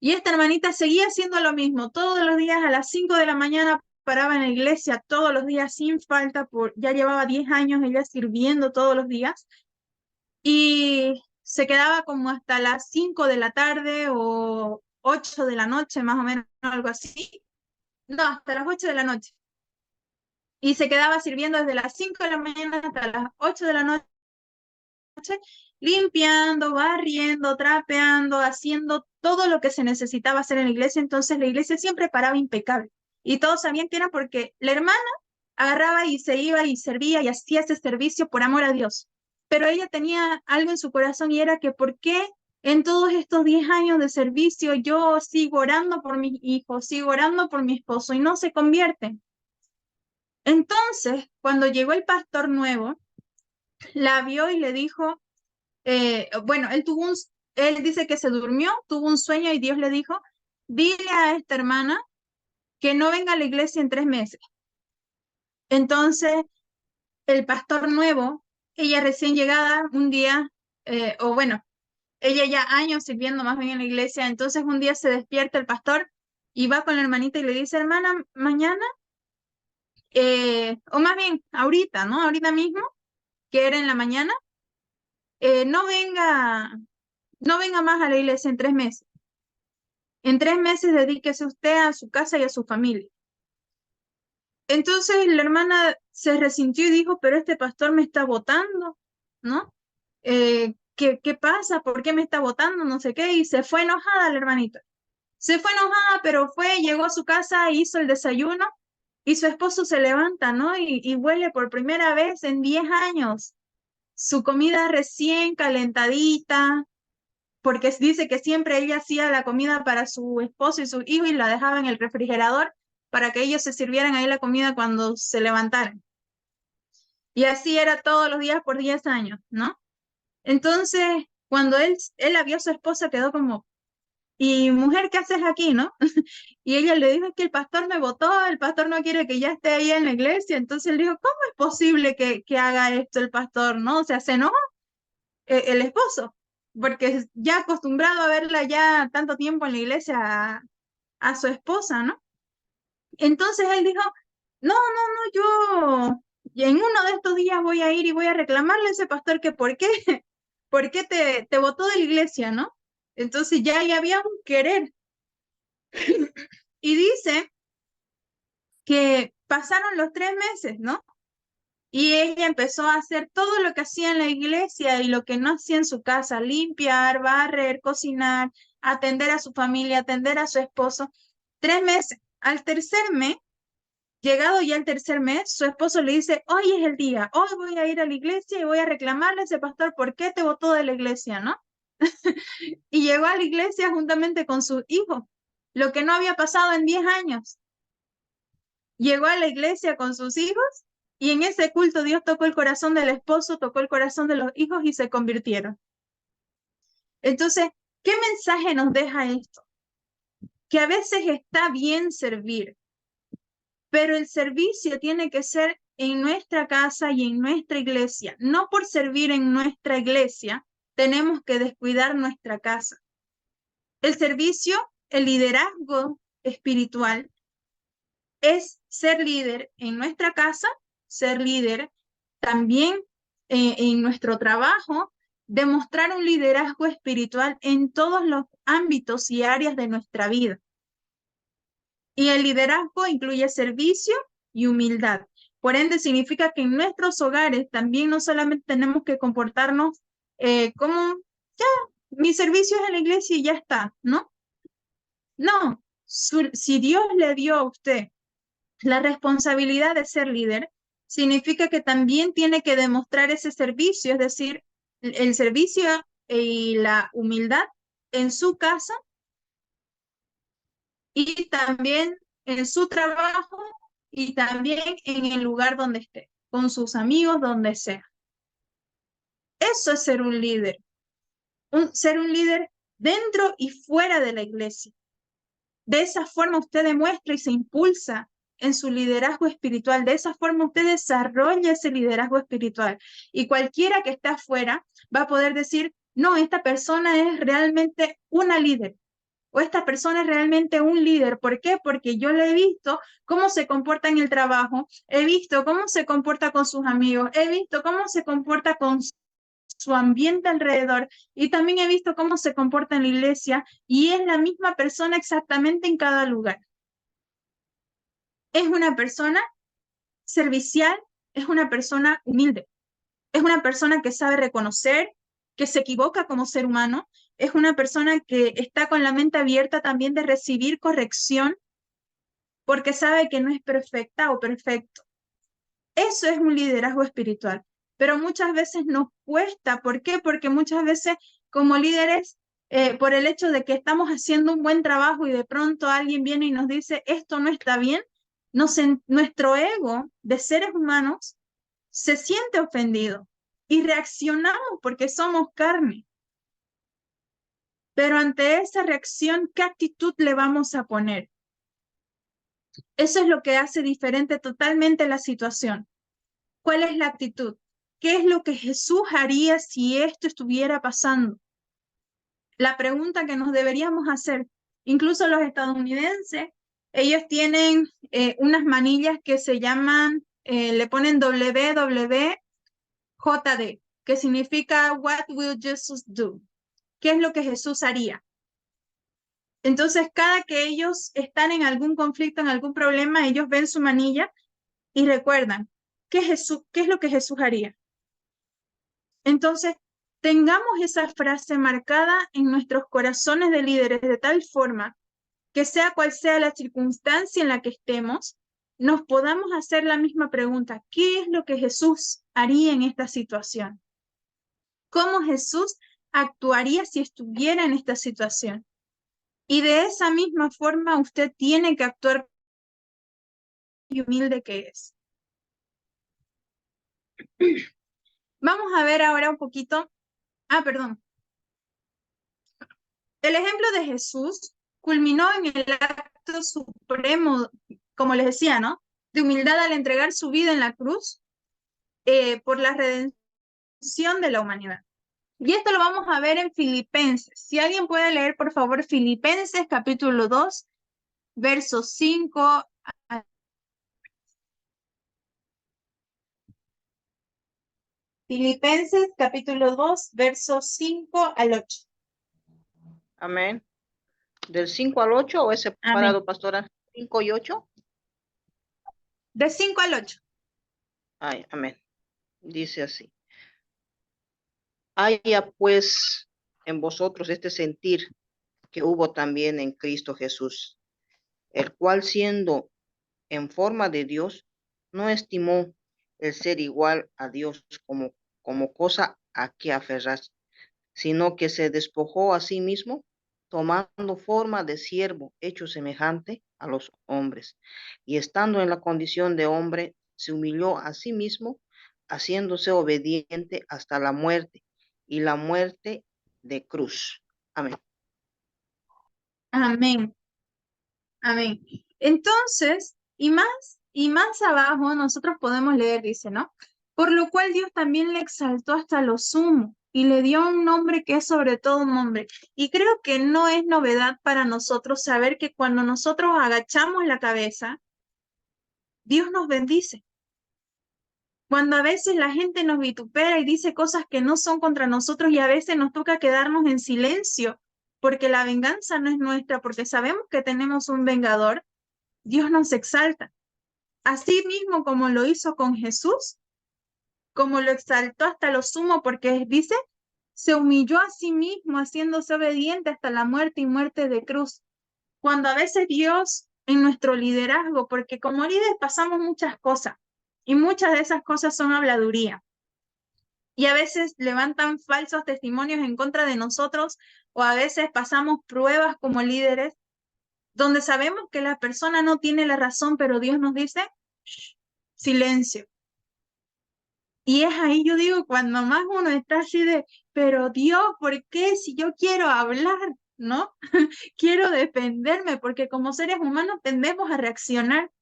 A: Y esta hermanita seguía haciendo lo mismo. Todos los días a las 5 de la mañana paraba en la iglesia, todos los días sin falta, ya llevaba 10 años ella sirviendo todos los días. Y se quedaba como hasta las 5 de la tarde o 8 de la noche, más o menos, algo así. No, hasta las 8 de la noche. Y se quedaba sirviendo desde las 5 de la mañana hasta las 8 de la noche, limpiando, barriendo, trapeando, haciendo todo lo que se necesitaba hacer en la iglesia. Entonces la iglesia siempre paraba impecable. Y todos sabían que era porque la hermana agarraba y se iba y servía y hacía ese servicio por amor a Dios. Pero ella tenía algo en su corazón y era que ¿por qué en todos estos 10 años de servicio yo sigo orando por mis hijos, sigo orando por mi esposo y no se convierten? Entonces, cuando llegó el pastor nuevo, la vio y le dijo, bueno, él dice que se durmió, tuvo un sueño y Dios le dijo, dile a esta hermana que no venga a la iglesia en 3 meses. Entonces, el pastor nuevo, ella recién llegada, un día, o bueno, ella ya años sirviendo más bien en la iglesia, entonces un día se despierta el pastor y va con la hermanita y le dice, hermana, mañana, o más bien ahorita, ¿no? Ahorita mismo, que era en la mañana, no venga, no venga más a la iglesia en 3 meses. En 3 meses dedíquese usted a su casa y a su familia. Entonces la hermana se resintió y dijo, pero este pastor me está votando, ¿no? ¿Qué pasa? ¿Por qué me está votando? No sé qué. Y se fue enojada la hermanita. Se fue enojada, pero llegó a su casa, hizo el desayuno y su esposo se levanta, ¿no? Y huele por primera vez en 10 años su comida recién calentadita, porque dice que siempre ella hacía la comida para su esposo y su hijo y la dejaba en el refrigerador para que ellos se sirvieran ahí la comida cuando se levantaran. Y así era todos los días por 10 años, ¿no? Entonces, cuando él la vio a su esposa, quedó como, ¿y mujer, qué haces aquí, no? Y ella le dijo, es que el pastor me votó, el pastor no quiere que ya esté ahí en la iglesia. Entonces él dijo, ¿cómo es posible que haga esto el pastor, no? O sea, se enojó el esposo, porque ya acostumbrado a verla ya tanto tiempo en la iglesia a su esposa, ¿no? Entonces él dijo, no, yo en uno de estos días voy a ir y voy a reclamarle a ese pastor que por qué te votó de la iglesia, ¿no? Entonces ya había un querer. Y dice que pasaron los 3 meses, ¿no? Y ella empezó a hacer todo lo que hacía en la iglesia y lo que no hacía en su casa, limpiar, barrer, cocinar, atender a su familia, atender a su esposo. 3 meses. Al tercer mes, llegado ya el tercer mes, su esposo le dice, hoy es el día, hoy voy a ir a la iglesia y voy a reclamarle a ese pastor por qué te votó de la iglesia, ¿no? Y llegó a la iglesia juntamente con su hijo, lo que no había pasado en 10 años. Llegó a la iglesia con sus hijos y en ese culto Dios tocó el corazón del esposo, tocó el corazón de los hijos y se convirtieron. Entonces, ¿qué mensaje nos deja esto? Que a veces está bien servir, pero el servicio tiene que ser en nuestra casa y en nuestra iglesia. No por servir en nuestra iglesia tenemos que descuidar nuestra casa. El servicio, el liderazgo espiritual es ser líder en nuestra casa, ser líder también en nuestro trabajo, demostrar un liderazgo espiritual en todos los ámbitos y áreas de nuestra vida. Y el liderazgo incluye servicio y humildad. Por ende, significa que en nuestros hogares también no solamente tenemos que comportarnos como, ya, mi servicio es en la iglesia y ya está, ¿no? No, si Dios le dio a usted La responsabilidad de ser líder significa que también tiene que demostrar ese servicio, es decir, el servicio y la humildad en su casa y también en su trabajo y también en el lugar donde esté, con sus amigos, donde sea. Eso es ser un líder. Ser un líder dentro y fuera de la iglesia. De esa forma usted demuestra y se impulsa en su liderazgo espiritual. De esa forma usted desarrolla ese liderazgo espiritual. Y cualquiera que está afuera va a poder decir, no, esta persona es realmente una líder. O esta persona es realmente un líder. ¿Por qué? Porque yo le he visto cómo se comporta en el trabajo, he visto cómo se comporta con sus amigos, he visto cómo se comporta con su ambiente alrededor y también he visto cómo se comporta en la iglesia y es la misma persona exactamente en cada lugar. Es una persona servicial, es una persona humilde, es una persona que sabe reconocer, que se equivoca como ser humano, es una persona que está con la mente abierta también de recibir corrección porque sabe que no es perfecta o perfecto. Eso es un liderazgo espiritual, pero muchas veces nos cuesta. ¿Por qué? Porque muchas veces como líderes, por el hecho de que estamos haciendo un buen trabajo y de pronto alguien viene y nos dice, esto no está bien, nuestro ego de seres humanos se siente ofendido y reaccionamos porque somos carne. Pero ante esa reacción, ¿qué actitud le vamos a poner? Eso es lo que hace diferente totalmente la situación. ¿Cuál es la actitud? ¿Qué es lo que Jesús haría si esto estuviera pasando? La pregunta que nos deberíamos hacer, incluso los estadounidenses, ellos tienen unas manillas que se llaman, le ponen WWJD, que significa What will Jesus do? ¿Qué es lo que Jesús haría? Entonces, cada que ellos están en algún conflicto, en algún problema, ellos ven su manilla y recuerdan, ¿qué es lo que Jesús haría? Entonces, tengamos esa frase marcada en nuestros corazones de líderes de tal forma que sea cual sea la circunstancia en la que estemos, nos podamos hacer la misma pregunta, ¿qué es lo que Jesús haría en esta situación? ¿Cómo Jesús actuaría si estuviera en esta situación? Y de esa misma forma usted tiene que actuar y humilde que es. Vamos a ver ahora un poquito. Perdón. El ejemplo de Jesús culminó en el acto supremo, como les decía, ¿no? De humildad al entregar su vida en la cruz por la redención de la humanidad. Y esto lo vamos a ver en Filipenses. Si alguien puede leer, por favor, Filipenses capítulo 2, versos 5 a... Filipenses capítulo 2, versos 5 al 8.
B: Amén. ¿Del 5 al 8 o es separado,
A: Amén.
B: pastora? 5 y 8.
A: De 5 al 8.
B: Ay, amén. Dice así. Haya pues en vosotros este sentir que hubo también en Cristo Jesús, el cual siendo en forma de Dios, no estimó el ser igual a Dios como cosa a que aferrarse, sino que se despojó a sí mismo, tomando forma de siervo, hecho semejante a los hombres, y estando en la condición de hombre, se humilló a sí mismo, haciéndose obediente hasta la muerte, y la muerte de cruz. Amén.
A: Amén. Amén. Entonces, y más abajo nosotros podemos leer, dice, ¿no? Por lo cual Dios también le exaltó hasta lo sumo y le dio un nombre que es sobre todo un nombre. Y creo que no es novedad para nosotros saber que cuando nosotros agachamos la cabeza, Dios nos bendice. Cuando a veces la gente nos vitupera y dice cosas que no son contra nosotros y a veces nos toca quedarnos en silencio porque la venganza no es nuestra, porque sabemos que tenemos un vengador, Dios nos exalta. Así mismo como lo hizo con Jesús, como lo exaltó hasta lo sumo, porque dice, se humilló a sí mismo, haciéndose obediente hasta la muerte y muerte de cruz. Cuando a veces Dios en nuestro liderazgo, porque como líderes pasamos muchas cosas y muchas de esas cosas son habladuría. Y a veces levantan falsos testimonios en contra de nosotros o a veces pasamos pruebas como líderes donde sabemos que la persona no tiene la razón, pero Dios nos dice, "Shh, silencio". Y es ahí, yo digo, cuando más uno está así de, pero Dios, ¿por qué si yo quiero hablar, no? Quiero defenderme, porque como seres humanos tendemos a reaccionar.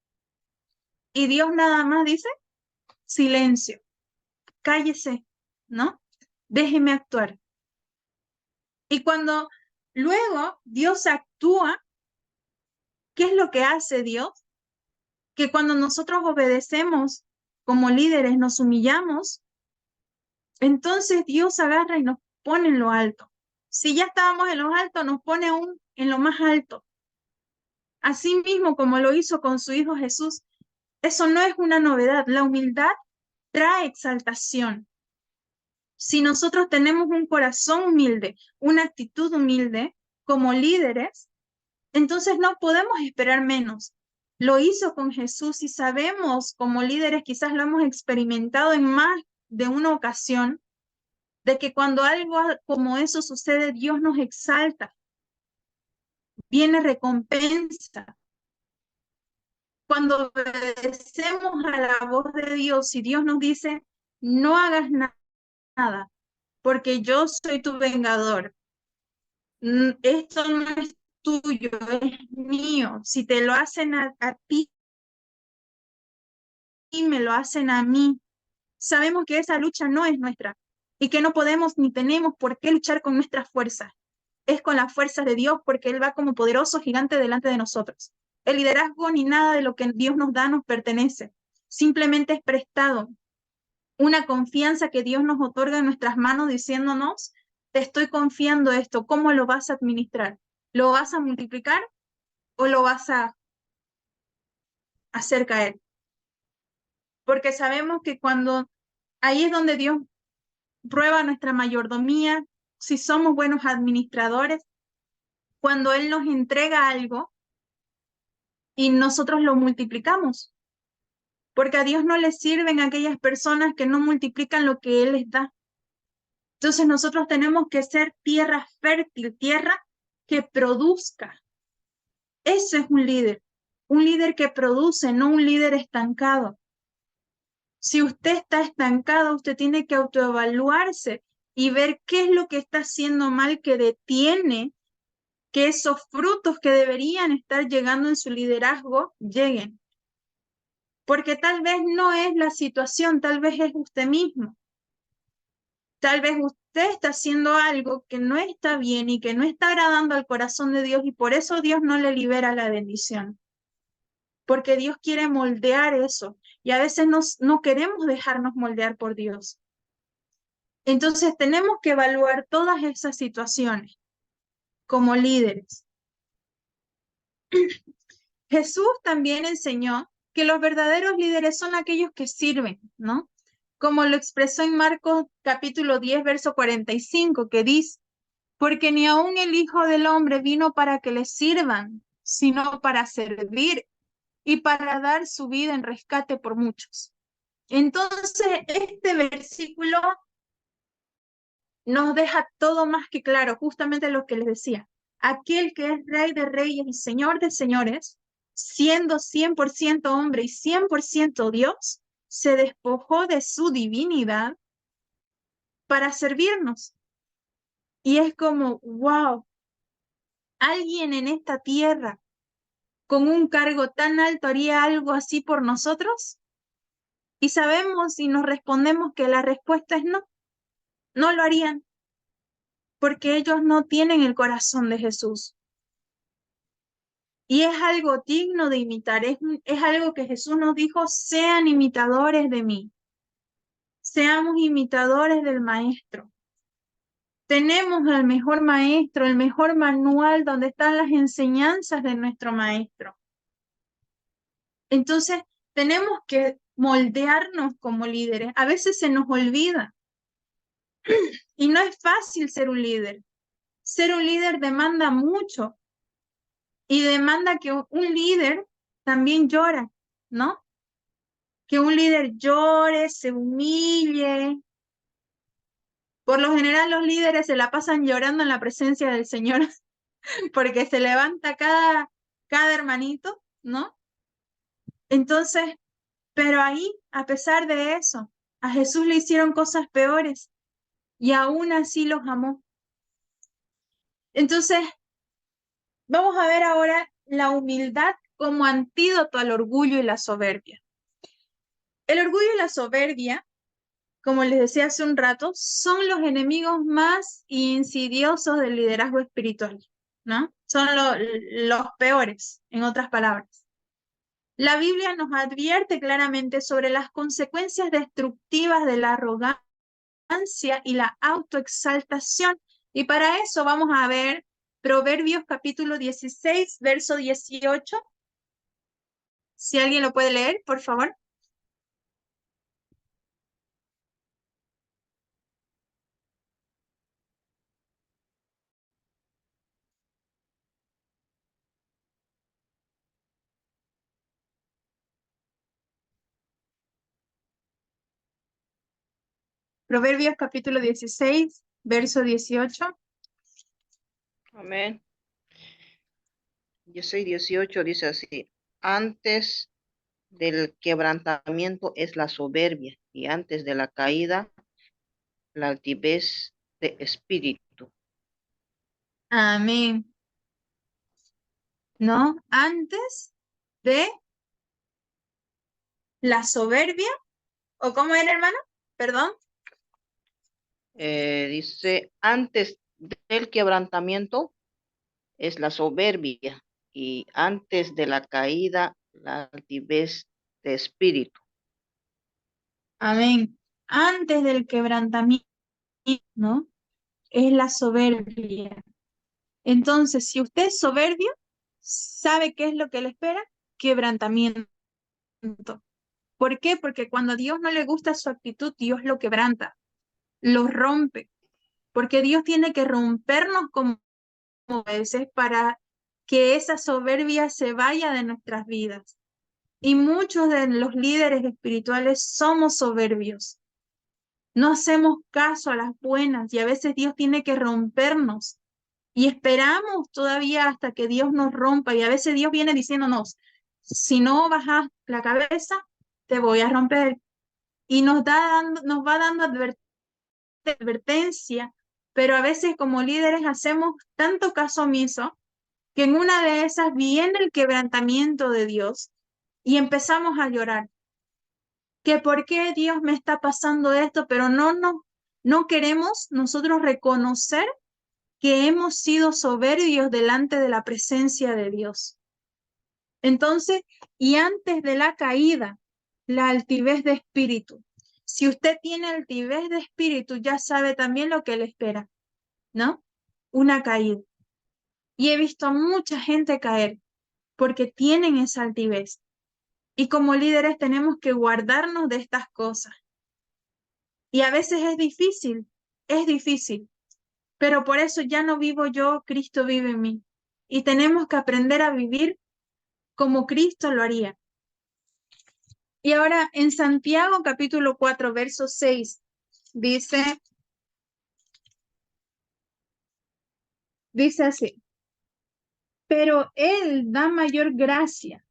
A: Y Dios nada más dice, silencio, cállese, ¿no? Déjeme actuar. Y cuando luego Dios actúa, ¿qué es lo que hace Dios? Que cuando nosotros obedecemos como líderes, nos humillamos, entonces Dios agarra y nos pone en lo alto. Si ya estábamos en lo alto, nos pone aún en lo más alto. Así mismo como lo hizo con su Hijo Jesús. Eso no es una novedad. La humildad trae exaltación. Si nosotros tenemos un corazón humilde, una actitud humilde como líderes, entonces no podemos esperar menos. Lo hizo con Jesús y sabemos como líderes, quizás lo hemos experimentado en más de una ocasión, de que cuando algo como eso sucede, Dios nos exalta, viene recompensa. Cuando obedecemos a la voz de Dios y Dios nos dice, no hagas nada, porque yo soy tu vengador. Esto no es tuyo, es mío. Si te lo hacen a ti, me lo hacen a mí. Sabemos que esa lucha no es nuestra y que no podemos ni tenemos por qué luchar con nuestras fuerzas. Es con las fuerzas de Dios porque Él va como poderoso gigante delante de nosotros. El liderazgo ni nada de lo que Dios nos da nos pertenece. Simplemente es prestado. Una confianza que Dios nos otorga en nuestras manos diciéndonos, te estoy confiando esto, ¿cómo lo vas a administrar? ¿Lo vas a multiplicar o lo vas a hacer caer? Porque sabemos que cuando ahí es donde Dios prueba nuestra mayordomía, si somos buenos administradores, cuando Él nos entrega algo y nosotros lo multiplicamos. Porque a Dios no le sirven aquellas personas que no multiplican lo que Él les da. Entonces nosotros tenemos que ser tierra fértil, tierra que produzca. Ese es un líder que produce, no un líder estancado. Si usted está estancado, usted tiene que autoevaluarse y ver qué es lo que está haciendo mal que detiene que esos frutos que deberían estar llegando en su liderazgo lleguen. Porque tal vez no es la situación, tal vez es usted mismo. Tal vez usted está haciendo algo que no está bien y que no está agradando al corazón de Dios y por eso Dios no le libera la bendición. Porque Dios quiere moldear eso y a veces no queremos dejarnos moldear por Dios. Entonces tenemos que evaluar todas esas situaciones como líderes. Jesús también enseñó que los verdaderos líderes son aquellos que sirven, ¿no? Como lo expresó en Marcos capítulo 10, verso 45, que dice, porque ni aun el Hijo del Hombre vino para que le sirvan, sino para servir y para dar su vida en rescate por muchos. Entonces, este versículo nos deja todo más que claro, justamente lo que les decía. Aquel que es Rey de Reyes y Señor de Señores, siendo 100% hombre y 100% Dios, se despojó de su divinidad para servirnos. Y es como, wow, alguien en esta tierra con un cargo tan alto haría algo así por nosotros. Y sabemos y nos respondemos que la respuesta es no, no lo harían, porque ellos no tienen el corazón de Jesús. Y es algo digno de imitar, es algo que Jesús nos dijo, sean imitadores de mí, seamos imitadores del Maestro. Tenemos el mejor Maestro, el mejor manual donde están las enseñanzas de nuestro Maestro. Entonces, tenemos que moldearnos como líderes. A veces se nos olvida. Y no es fácil ser un líder. Ser un líder demanda mucho. y demanda que un líder también llora, ¿no? Que un líder llore, se humille. Por lo general los líderes se la pasan llorando en la presencia del Señor porque se levanta cada hermanito, ¿no? Entonces, pero ahí, a pesar de eso, a Jesús le hicieron cosas peores y aún así los amó. Entonces, vamos a ver ahora la humildad como antídoto al orgullo y la soberbia. El orgullo y la soberbia, como les decía hace un rato, son los enemigos más insidiosos del liderazgo espiritual, ¿no? Son los peores, en otras palabras. La Biblia nos advierte claramente sobre las consecuencias destructivas de la arrogancia y la autoexaltación. Y para eso vamos a ver Proverbios capítulo 16, verso 18. Si alguien lo puede leer, por favor. Proverbios capítulo 16, verso 18.
B: Amén. 16:18 dice así: antes del quebrantamiento es la soberbia, y antes de la caída, la altivez de espíritu.
A: Amén. ¿No? Antes de la soberbia, ¿o cómo era, hermano? Perdón.
B: Dice, antes del quebrantamiento es la soberbia, y antes de la caída, la altivez de espíritu.
A: Amén. Antes del quebrantamiento, ¿no? Es la soberbia. Entonces, si usted es soberbio, ¿sabe qué es lo que le espera? Quebrantamiento. ¿Por qué? Porque cuando a Dios no le gusta su actitud, Dios lo quebranta, lo rompe, porque Dios tiene que rompernos como veces para que esa soberbia se vaya de nuestras vidas. Y muchos de los líderes espirituales somos soberbios. No hacemos caso a las buenas y a veces Dios tiene que rompernos y esperamos todavía hasta que Dios nos rompa y a veces Dios viene diciéndonos, si no bajas la cabeza, te voy a romper. Y nos va dando advertencia, pero a veces como líderes hacemos tanto caso omiso que en una de esas viene el quebrantamiento de Dios y empezamos a llorar. Que por qué Dios me está pasando esto, pero no queremos nosotros reconocer que hemos sido soberbios delante de la presencia de Dios. Entonces, y antes de la caída, la altivez de espíritu. Si usted tiene altivez de espíritu, ya sabe también lo que le espera, ¿no? Una caída. Y he visto a mucha gente caer porque tienen esa altivez. Y como líderes tenemos que guardarnos de estas cosas. Y a veces es difícil, pero por eso ya no vivo yo, Cristo vive en mí. Y tenemos que aprender a vivir como Cristo lo haría. Y ahora en Santiago capítulo 4, verso 6, dice así, pero Él da mayor gracia.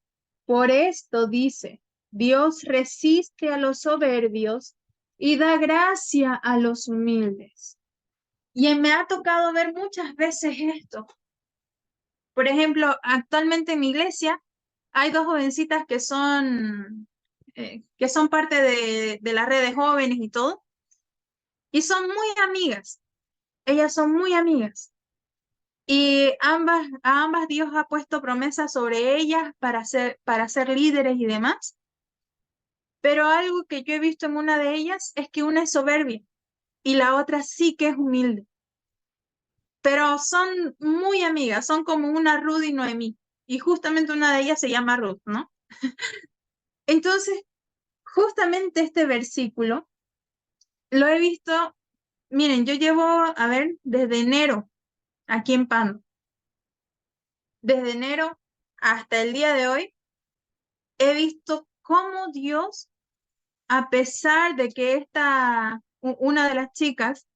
A: Por esto dice, Dios resiste a los soberbios y da gracia a los humildes. Y me ha tocado ver muchas veces esto. Por ejemplo, actualmente en mi iglesia hay dos jovencitas que son parte de la red de jóvenes y todo, y son muy amigas. Ellas son muy amigas. Y a ambas Dios ha puesto promesas sobre ellas para ser líderes y demás. Pero algo que yo he visto en una de ellas es que una es soberbia y la otra sí que es humilde. Pero son muy amigas, son como una Ruth y Noemí. Y justamente una de ellas se llama Ruth, ¿no? Entonces, justamente este versículo lo he visto, miren, yo llevo, a ver, desde enero aquí en Pando. desde enero hasta el día de hoy, he visto cómo Dios, a pesar de que una de las chicas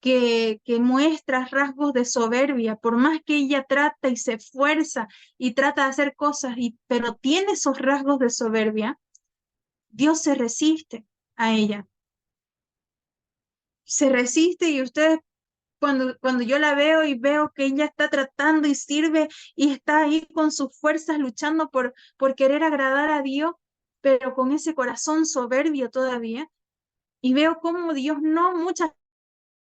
A: que muestra rasgos de soberbia, por más que ella trata y se esfuerza y trata de hacer cosas, pero tiene esos rasgos de soberbia, Dios se resiste a ella. Se resiste y ustedes, cuando yo la veo y veo que ella está tratando y sirve y está ahí con sus fuerzas luchando por querer agradar a Dios, pero con ese corazón soberbio todavía, y veo cómo Dios muchas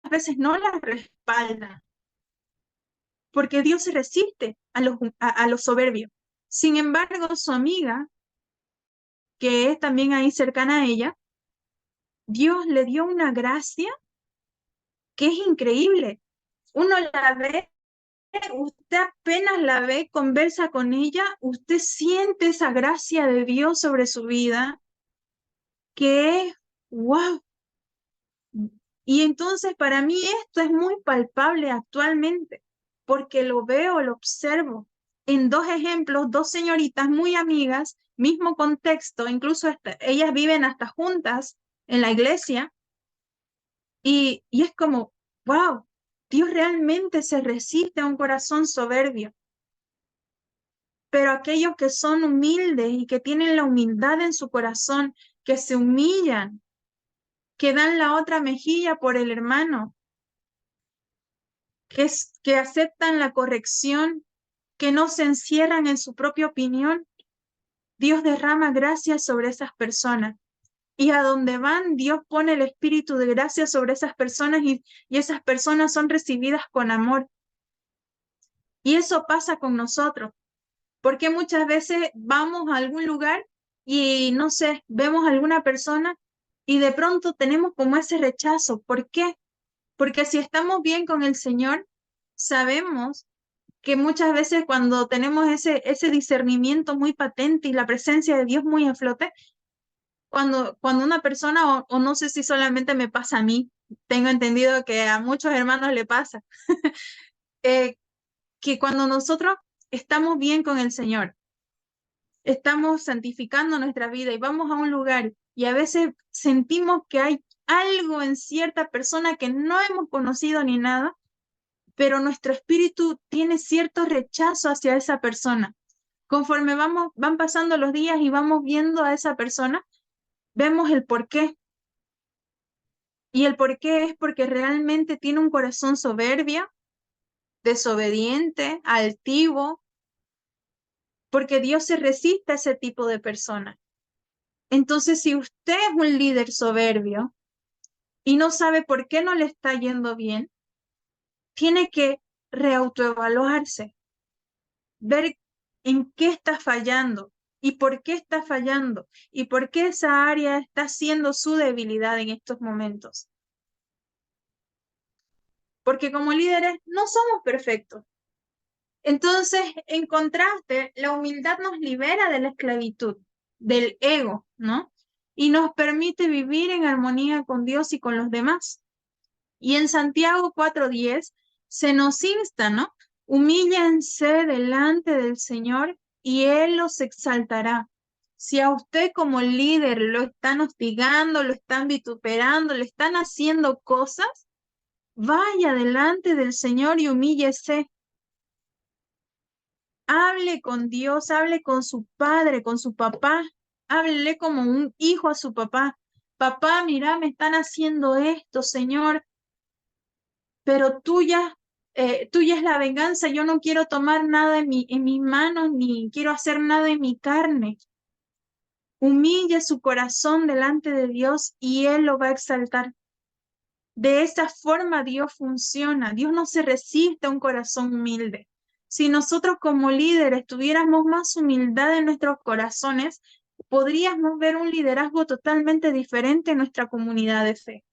A: veces no la respalda, porque Dios se resiste a los soberbios. Sin embargo, su amiga, que es también ahí cercana a ella, Dios le dio una gracia que es increíble. Uno la ve, usted apenas la ve, conversa con ella, usted siente esa gracia de Dios sobre su vida, que es wow. Y entonces para mí esto es muy palpable actualmente, porque lo veo, lo observo en dos ejemplos, dos señoritas muy amigas, mismo contexto, incluso ellas viven hasta juntas en la iglesia, y es como, wow, Dios realmente se resiste a un corazón soberbio, pero aquellos que son humildes y que tienen la humildad en su corazón, que se humillan, que dan la otra mejilla por el hermano, que aceptan la corrección, que no se encierran en su propia opinión, Dios derrama gracia sobre esas personas. Y a donde van, Dios pone el espíritu de gracia sobre esas personas y esas personas son recibidas con amor. Y eso pasa con nosotros, porque muchas veces vamos a algún lugar y no sé, vemos a alguna persona y de pronto tenemos como ese rechazo. ¿Por qué? Porque si estamos bien con el Señor, sabemos que muchas veces cuando tenemos ese discernimiento muy patente y la presencia de Dios muy a flote, cuando una persona, o no sé si solamente me pasa a mí, tengo entendido que a muchos hermanos le pasa, que cuando nosotros estamos bien con el Señor, estamos santificando nuestra vida y vamos a un lugar y a veces sentimos que hay algo en cierta persona que no hemos conocido ni nada, pero nuestro espíritu tiene cierto rechazo hacia esa persona. Conforme van pasando los días y vamos viendo a esa persona, vemos el por qué. Y el por qué es porque realmente tiene un corazón soberbio, desobediente, altivo, porque Dios se resiste a ese tipo de persona. Entonces, si usted es un líder soberbio y no sabe por qué no le está yendo bien, tiene que reautoevaluarse, ver en qué está fallando y por qué está fallando y por qué esa área está siendo su debilidad en estos momentos. Porque como líderes no somos perfectos. Entonces, en contraste, la humildad nos libera de la esclavitud, del ego, ¿no? Y nos permite vivir en armonía con Dios y con los demás. Y en Santiago 4:10 se nos insta, ¿no? Humíllense delante del Señor y Él los exaltará. Si a usted como líder lo están hostigando, lo están vituperando, le están haciendo cosas, vaya delante del Señor y humíllese. Hable con Dios, hable con su padre, con su papá, háblele como un hijo a su papá. Papá, mira, me están haciendo esto, Señor, pero tuya es la venganza. Yo no quiero tomar nada en mis manos, ni quiero hacer nada en mi carne. Humille su corazón delante de Dios y Él lo va a exaltar. De esa forma Dios funciona. Dios no se resiste a un corazón humilde. Si nosotros como líderes tuviéramos más humildad en nuestros corazones, podríamos ver un liderazgo totalmente diferente en nuestra comunidad de fe.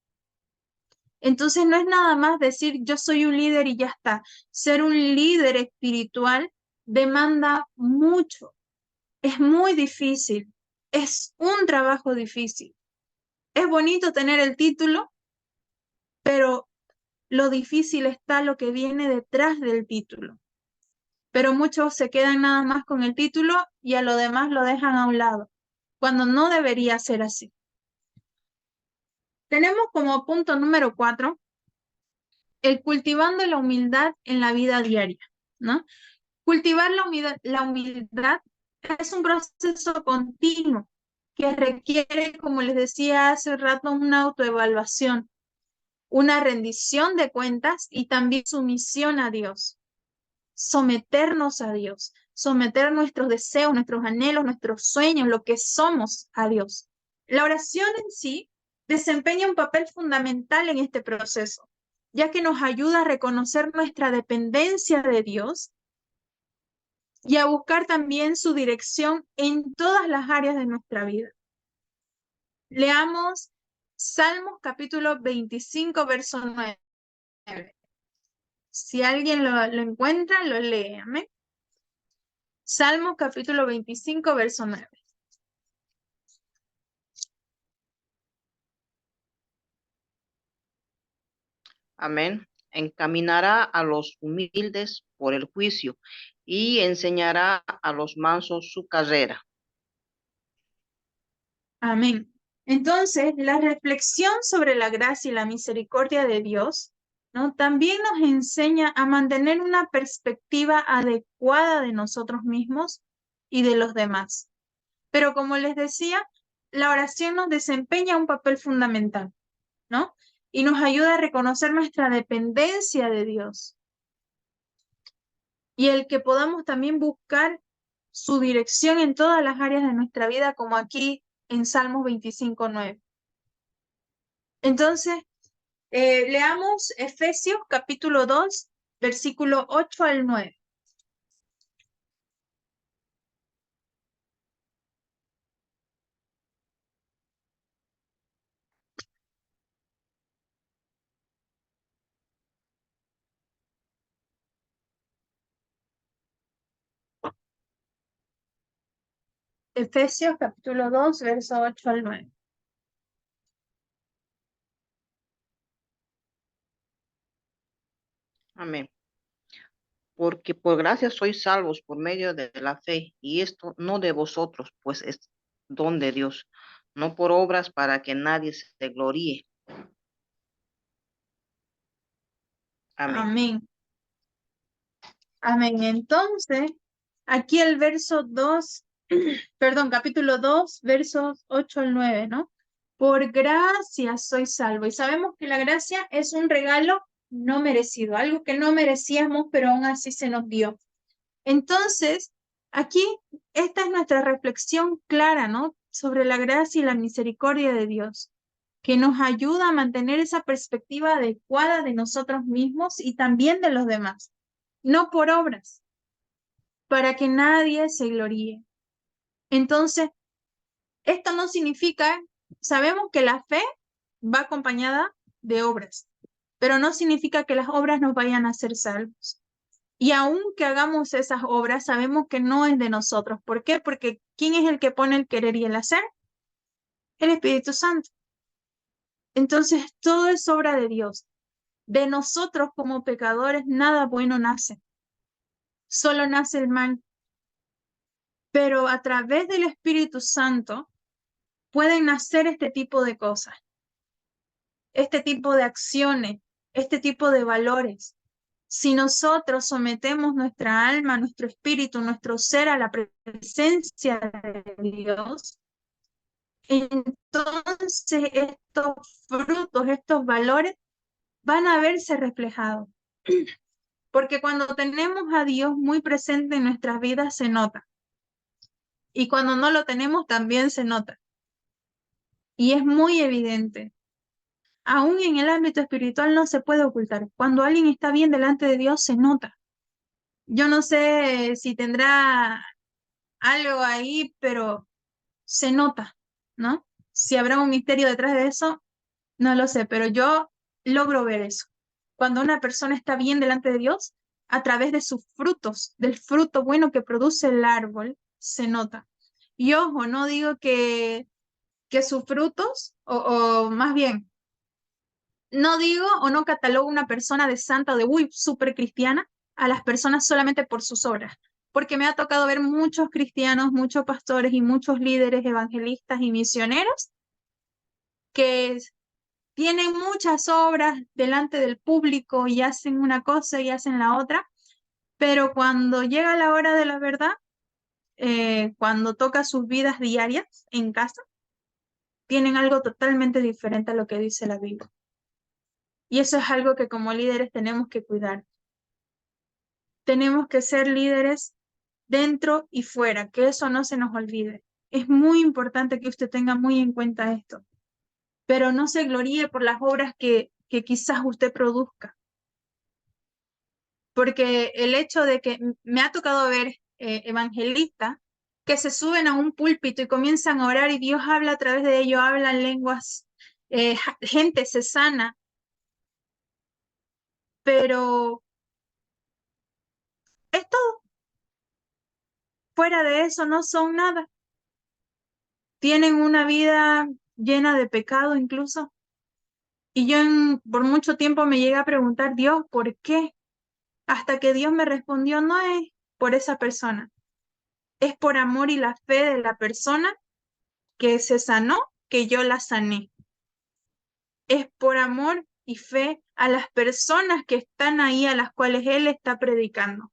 A: Entonces no es nada más decir yo soy un líder y ya está. Ser un líder espiritual demanda mucho. Es muy difícil. Es un trabajo difícil. Es bonito tener el título, pero lo difícil está lo que viene detrás del título. pero muchos se quedan nada más con el título y a lo demás lo dejan a un lado, cuando no debería ser así. Tenemos como punto número 4 el cultivando la humildad en la vida diaria, ¿no? Cultivar la humildad es un proceso continuo que requiere, como les decía hace rato, una autoevaluación, una rendición de cuentas y también sumisión a Dios, someternos a Dios, someter nuestros deseos, nuestros anhelos, nuestros sueños, lo que somos a Dios. La oración en sí desempeña un papel fundamental en este proceso, ya que nos ayuda a reconocer nuestra dependencia de Dios y a buscar también su dirección en todas las áreas de nuestra vida. Leamos Salmos capítulo 25, verso 9. Si alguien lo encuentra, lo lee. Amén. Salmos capítulo 25, verso 9.
B: Amén. Encaminará a los humildes por el juicio y enseñará a los mansos su carrera.
A: Amén. Entonces, la reflexión sobre la gracia y la misericordia de Dios, ¿no? También nos enseña a mantener una perspectiva adecuada de nosotros mismos y de los demás. Pero como les decía, la oración nos desempeña un papel fundamental, ¿no? Y nos ayuda a reconocer nuestra dependencia de Dios. Y el que podamos también buscar su dirección en todas las áreas de nuestra vida, como aquí en Salmos 25, 9. Entonces, leamos Efesios capítulo 2, versículo 8 al 9. Efesios capítulo 2, verso 8 al 9.
B: Amén. Porque por gracia sois salvos por medio de la fe, y esto no de vosotros, pues es don de Dios, no por obras para que nadie se gloríe. Amén.
A: Amén. Amén. Entonces, aquí el verso 2, perdón, capítulo 2, versos 8 al 9, ¿no? Por gracia soy salvo. Y sabemos que la gracia es un regalo no merecido, algo que no merecíamos, pero aún así se nos dio. Entonces, aquí esta es nuestra reflexión clara, ¿no? Sobre la gracia y la misericordia de Dios, que nos ayuda a mantener esa perspectiva adecuada de nosotros mismos y también de los demás, no por obras, para que nadie se gloríe. Entonces, esto no significa, sabemos que la fe va acompañada de obras, pero no significa que las obras nos vayan a hacer salvos. Y aunque hagamos esas obras, sabemos que no es de nosotros. ¿Por qué? Porque ¿quién es el que pone el querer y el hacer? El Espíritu Santo. Entonces, todo es obra de Dios. De nosotros como pecadores, nada bueno nace. Solo nace el mal. Pero a través del Espíritu Santo pueden nacer este tipo de cosas, este tipo de acciones, este tipo de valores. Si nosotros sometemos nuestra alma, nuestro espíritu, nuestro ser a la presencia de Dios, entonces estos frutos, estos valores van a verse reflejados. Porque cuando tenemos a Dios muy presente en nuestras vidas se nota. Y cuando no lo tenemos también se nota. Y es muy evidente. Aún en el ámbito espiritual no se puede ocultar. Cuando alguien está bien delante de Dios se nota. Yo no sé si tendrá algo ahí, pero se nota, ¿no? Si habrá un misterio detrás de eso, no lo sé, pero yo logro ver eso. Cuando una persona está bien delante de Dios, a través de sus frutos, del fruto bueno que produce el árbol, se nota. Y ojo, no digo que sus frutos, o más bien, no digo o no catalogo una persona de santa o de súper cristiana a las personas solamente por sus obras, porque me ha tocado ver muchos cristianos, muchos pastores y muchos líderes evangelistas y misioneros que tienen muchas obras delante del público y hacen una cosa y hacen la otra, pero cuando llega la hora de la verdad, cuando toca sus vidas diarias en casa, tienen algo totalmente diferente a lo que dice la Biblia. Y eso es algo que como líderes tenemos que cuidar. Tenemos que ser líderes dentro y fuera, que eso no se nos olvide. Es muy importante que usted tenga muy en cuenta esto, pero no se gloríe por las obras que quizás usted produzca. Porque el hecho de que me ha tocado ver evangelistas que se suben a un púlpito y comienzan a orar y Dios habla a través de ellos, hablan lenguas, gente se sana, pero es todo. Fuera de eso no son nada. Tienen una vida llena de pecado incluso. Y yo por mucho tiempo me llegué a preguntar, Dios, ¿por qué? Hasta que Dios me respondió, no es por esa persona, es por amor y la fe de la persona que se sanó, que yo la sané. Es por amor y fe a las personas que están ahí, a las cuales Él está predicando.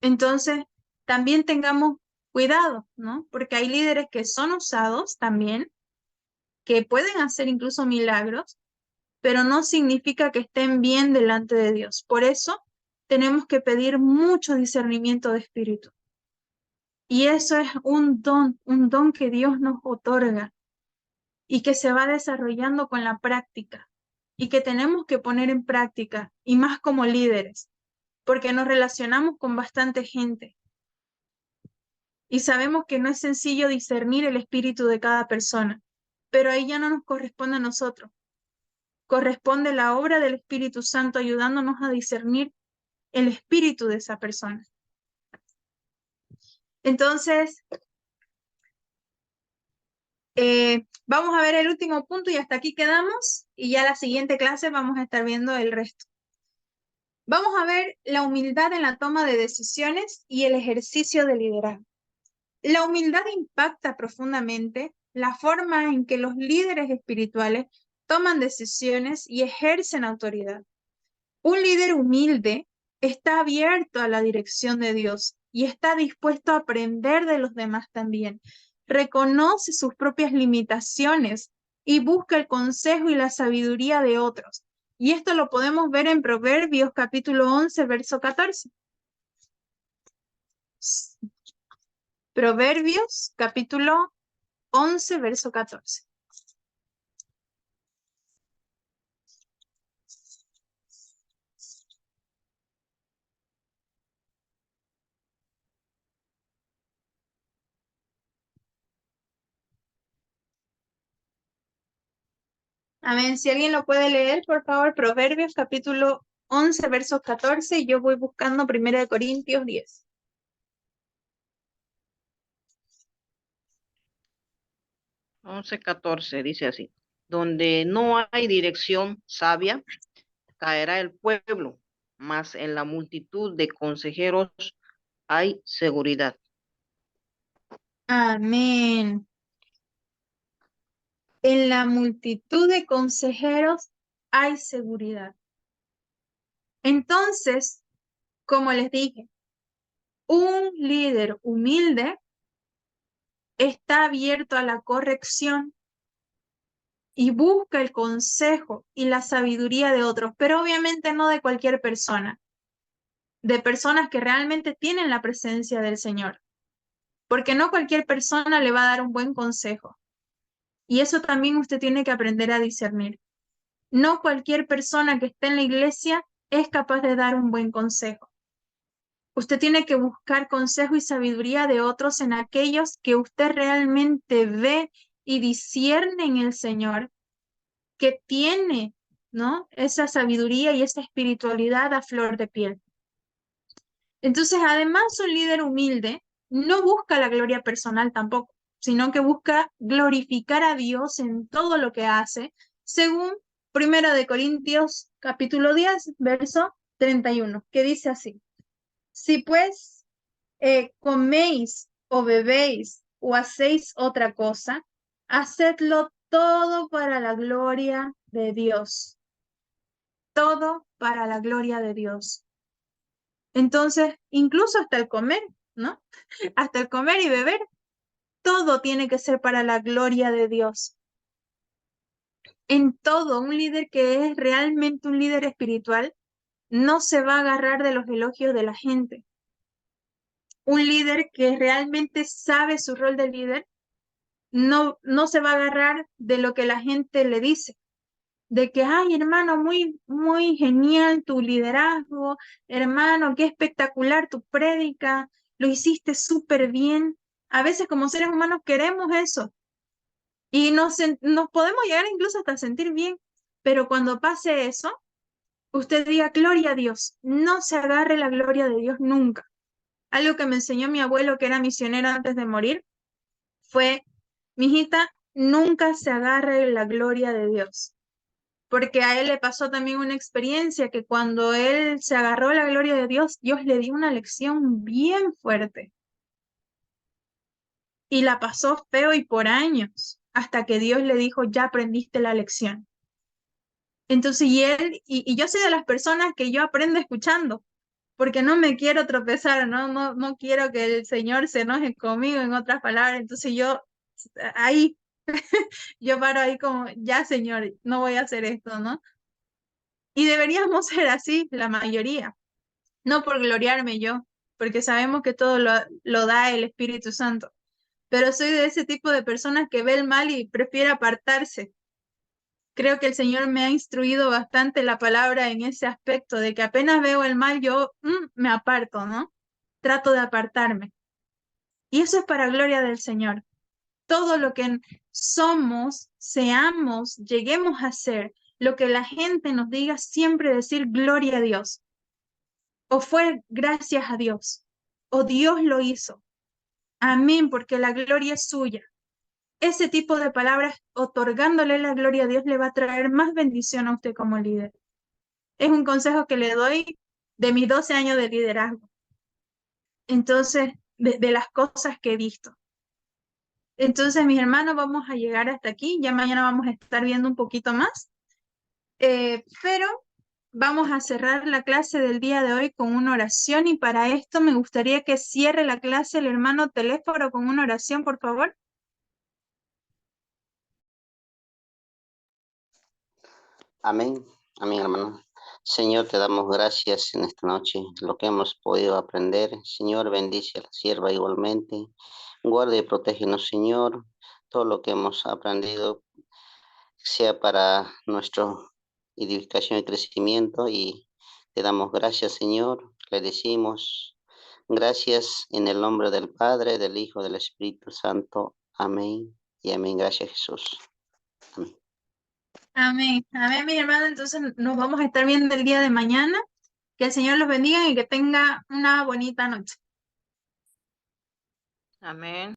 A: Entonces, también tengamos cuidado, ¿no? Porque hay líderes que son usados también, que pueden hacer incluso milagros, pero no significa que estén bien delante de Dios. Por eso tenemos que pedir mucho discernimiento de espíritu. Y eso es un don que Dios nos otorga y que se va desarrollando con la práctica y que tenemos que poner en práctica, y más como líderes, porque nos relacionamos con bastante gente y sabemos que no es sencillo discernir el espíritu de cada persona, pero ahí ya no nos corresponde a nosotros. Corresponde la obra del Espíritu Santo ayudándonos a discernir el espíritu de esa persona. Entonces, vamos a ver el último punto y hasta aquí quedamos, y ya la siguiente clase vamos a estar viendo el resto. Vamos a ver la humildad en la toma de decisiones y el ejercicio de liderazgo. La humildad impacta profundamente la forma en que los líderes espirituales toman decisiones y ejercen autoridad. Un líder humilde está abierto a la dirección de Dios y está dispuesto a aprender de los demás también. Reconoce sus propias limitaciones y busca el consejo y la sabiduría de otros. Y esto lo podemos ver en Proverbios capítulo 11, verso 14. Proverbios capítulo 11, verso 14. Amén. Si alguien lo puede leer, por favor, Proverbios capítulo 11, verso 14, y yo voy buscando 1 Corintios 10.
B: 11:14 dice así: donde no hay dirección sabia, caerá el pueblo, mas en la multitud de consejeros hay seguridad.
A: Amén. En la multitud de consejeros hay seguridad. Entonces, como les dije, un líder humilde está abierto a la corrección y busca el consejo y la sabiduría de otros, pero obviamente no de cualquier persona, de personas que realmente tienen la presencia del Señor, porque no cualquier persona le va a dar un buen consejo. Y eso también usted tiene que aprender a discernir. No cualquier persona que esté en la iglesia es capaz de dar un buen consejo. Usted tiene que buscar consejo y sabiduría de otros en aquellos que usted realmente ve y discierne en el Señor, que tiene, ¿no?, esa sabiduría y esa espiritualidad a flor de piel. Entonces, además, un líder humilde no busca la gloria personal tampoco, sino que busca glorificar a Dios en todo lo que hace, según 1 Corintios capítulo 10, verso 31, que dice así: si pues coméis o bebéis o hacéis otra cosa, hacedlo todo para la gloria de Dios. Todo para la gloria de Dios. Entonces, incluso hasta el comer, ¿no? Hasta el comer y beber, todo tiene que ser para la gloria de Dios. En todo, un líder que es realmente un líder espiritual no se va a agarrar de los elogios de la gente. Un líder que realmente sabe su rol de líder no se va a agarrar de lo que la gente le dice, de que, ay, hermano, muy genial tu liderazgo, hermano, qué espectacular tu prédica, lo hiciste súper bien. A veces como seres humanos queremos eso y nos podemos llegar incluso hasta sentir bien, pero cuando pase eso, usted diga gloria a Dios, no se agarre la gloria de Dios nunca. Algo que me enseñó mi abuelo, que era misionero antes de morir, fue: mijita, nunca se agarre la gloria de Dios. Porque a él le pasó también una experiencia que cuando él se agarró la gloria de Dios, Dios le dio una lección bien fuerte. Y la pasó feo y por años, hasta que Dios le dijo: ya aprendiste la lección. Entonces, y yo soy de las personas que yo aprendo escuchando, porque no me quiero tropezar, no quiero que el Señor se enoje conmigo, en otras palabras. Entonces ahí, yo paro ahí como, ya Señor, no voy a hacer esto, ¿no? Y deberíamos ser así, la mayoría, no por gloriarme yo, porque sabemos que todo lo da el Espíritu Santo, pero soy de ese tipo de personas que ve el mal y prefiere apartarse. Creo que el Señor me ha instruido bastante la palabra en ese aspecto, de que apenas veo el mal, yo me aparto, ¿no? Trato de apartarme. Y eso es para gloria del Señor. Todo lo que somos, seamos, lleguemos a ser, lo que la gente nos diga, siempre decir gloria a Dios. O fue gracias a Dios. O Dios lo hizo. Amén, porque la gloria es suya. Ese tipo de palabras, otorgándole la gloria a Dios, le va a traer más bendición a usted como líder. Es un consejo que le doy de mis 12 años de liderazgo. Entonces, de las cosas que he visto. Entonces, mis hermanos, vamos a llegar hasta aquí. Ya mañana vamos a estar viendo un poquito más. Pero vamos a cerrar la clase del día de hoy con una oración, y para esto me gustaría que cierre la clase el hermano Telésforo con una oración, por favor.
C: Amén, amén, hermano. Señor, te damos gracias en esta noche, lo que hemos podido aprender. Señor, bendice a la sierva igualmente. Guarda y protégenos, Señor. Todo lo que hemos aprendido sea para nuestra edificación y crecimiento. Y te damos gracias, Señor. Le decimos gracias en el nombre del Padre, del Hijo, del Espíritu Santo. Amén y amén. Gracias, Jesús. Amén.
A: Amén, amén, mis hermanos. Entonces nos vamos a estar viendo el día de mañana. Que el Señor los bendiga y que tenga una bonita noche.
B: Amén.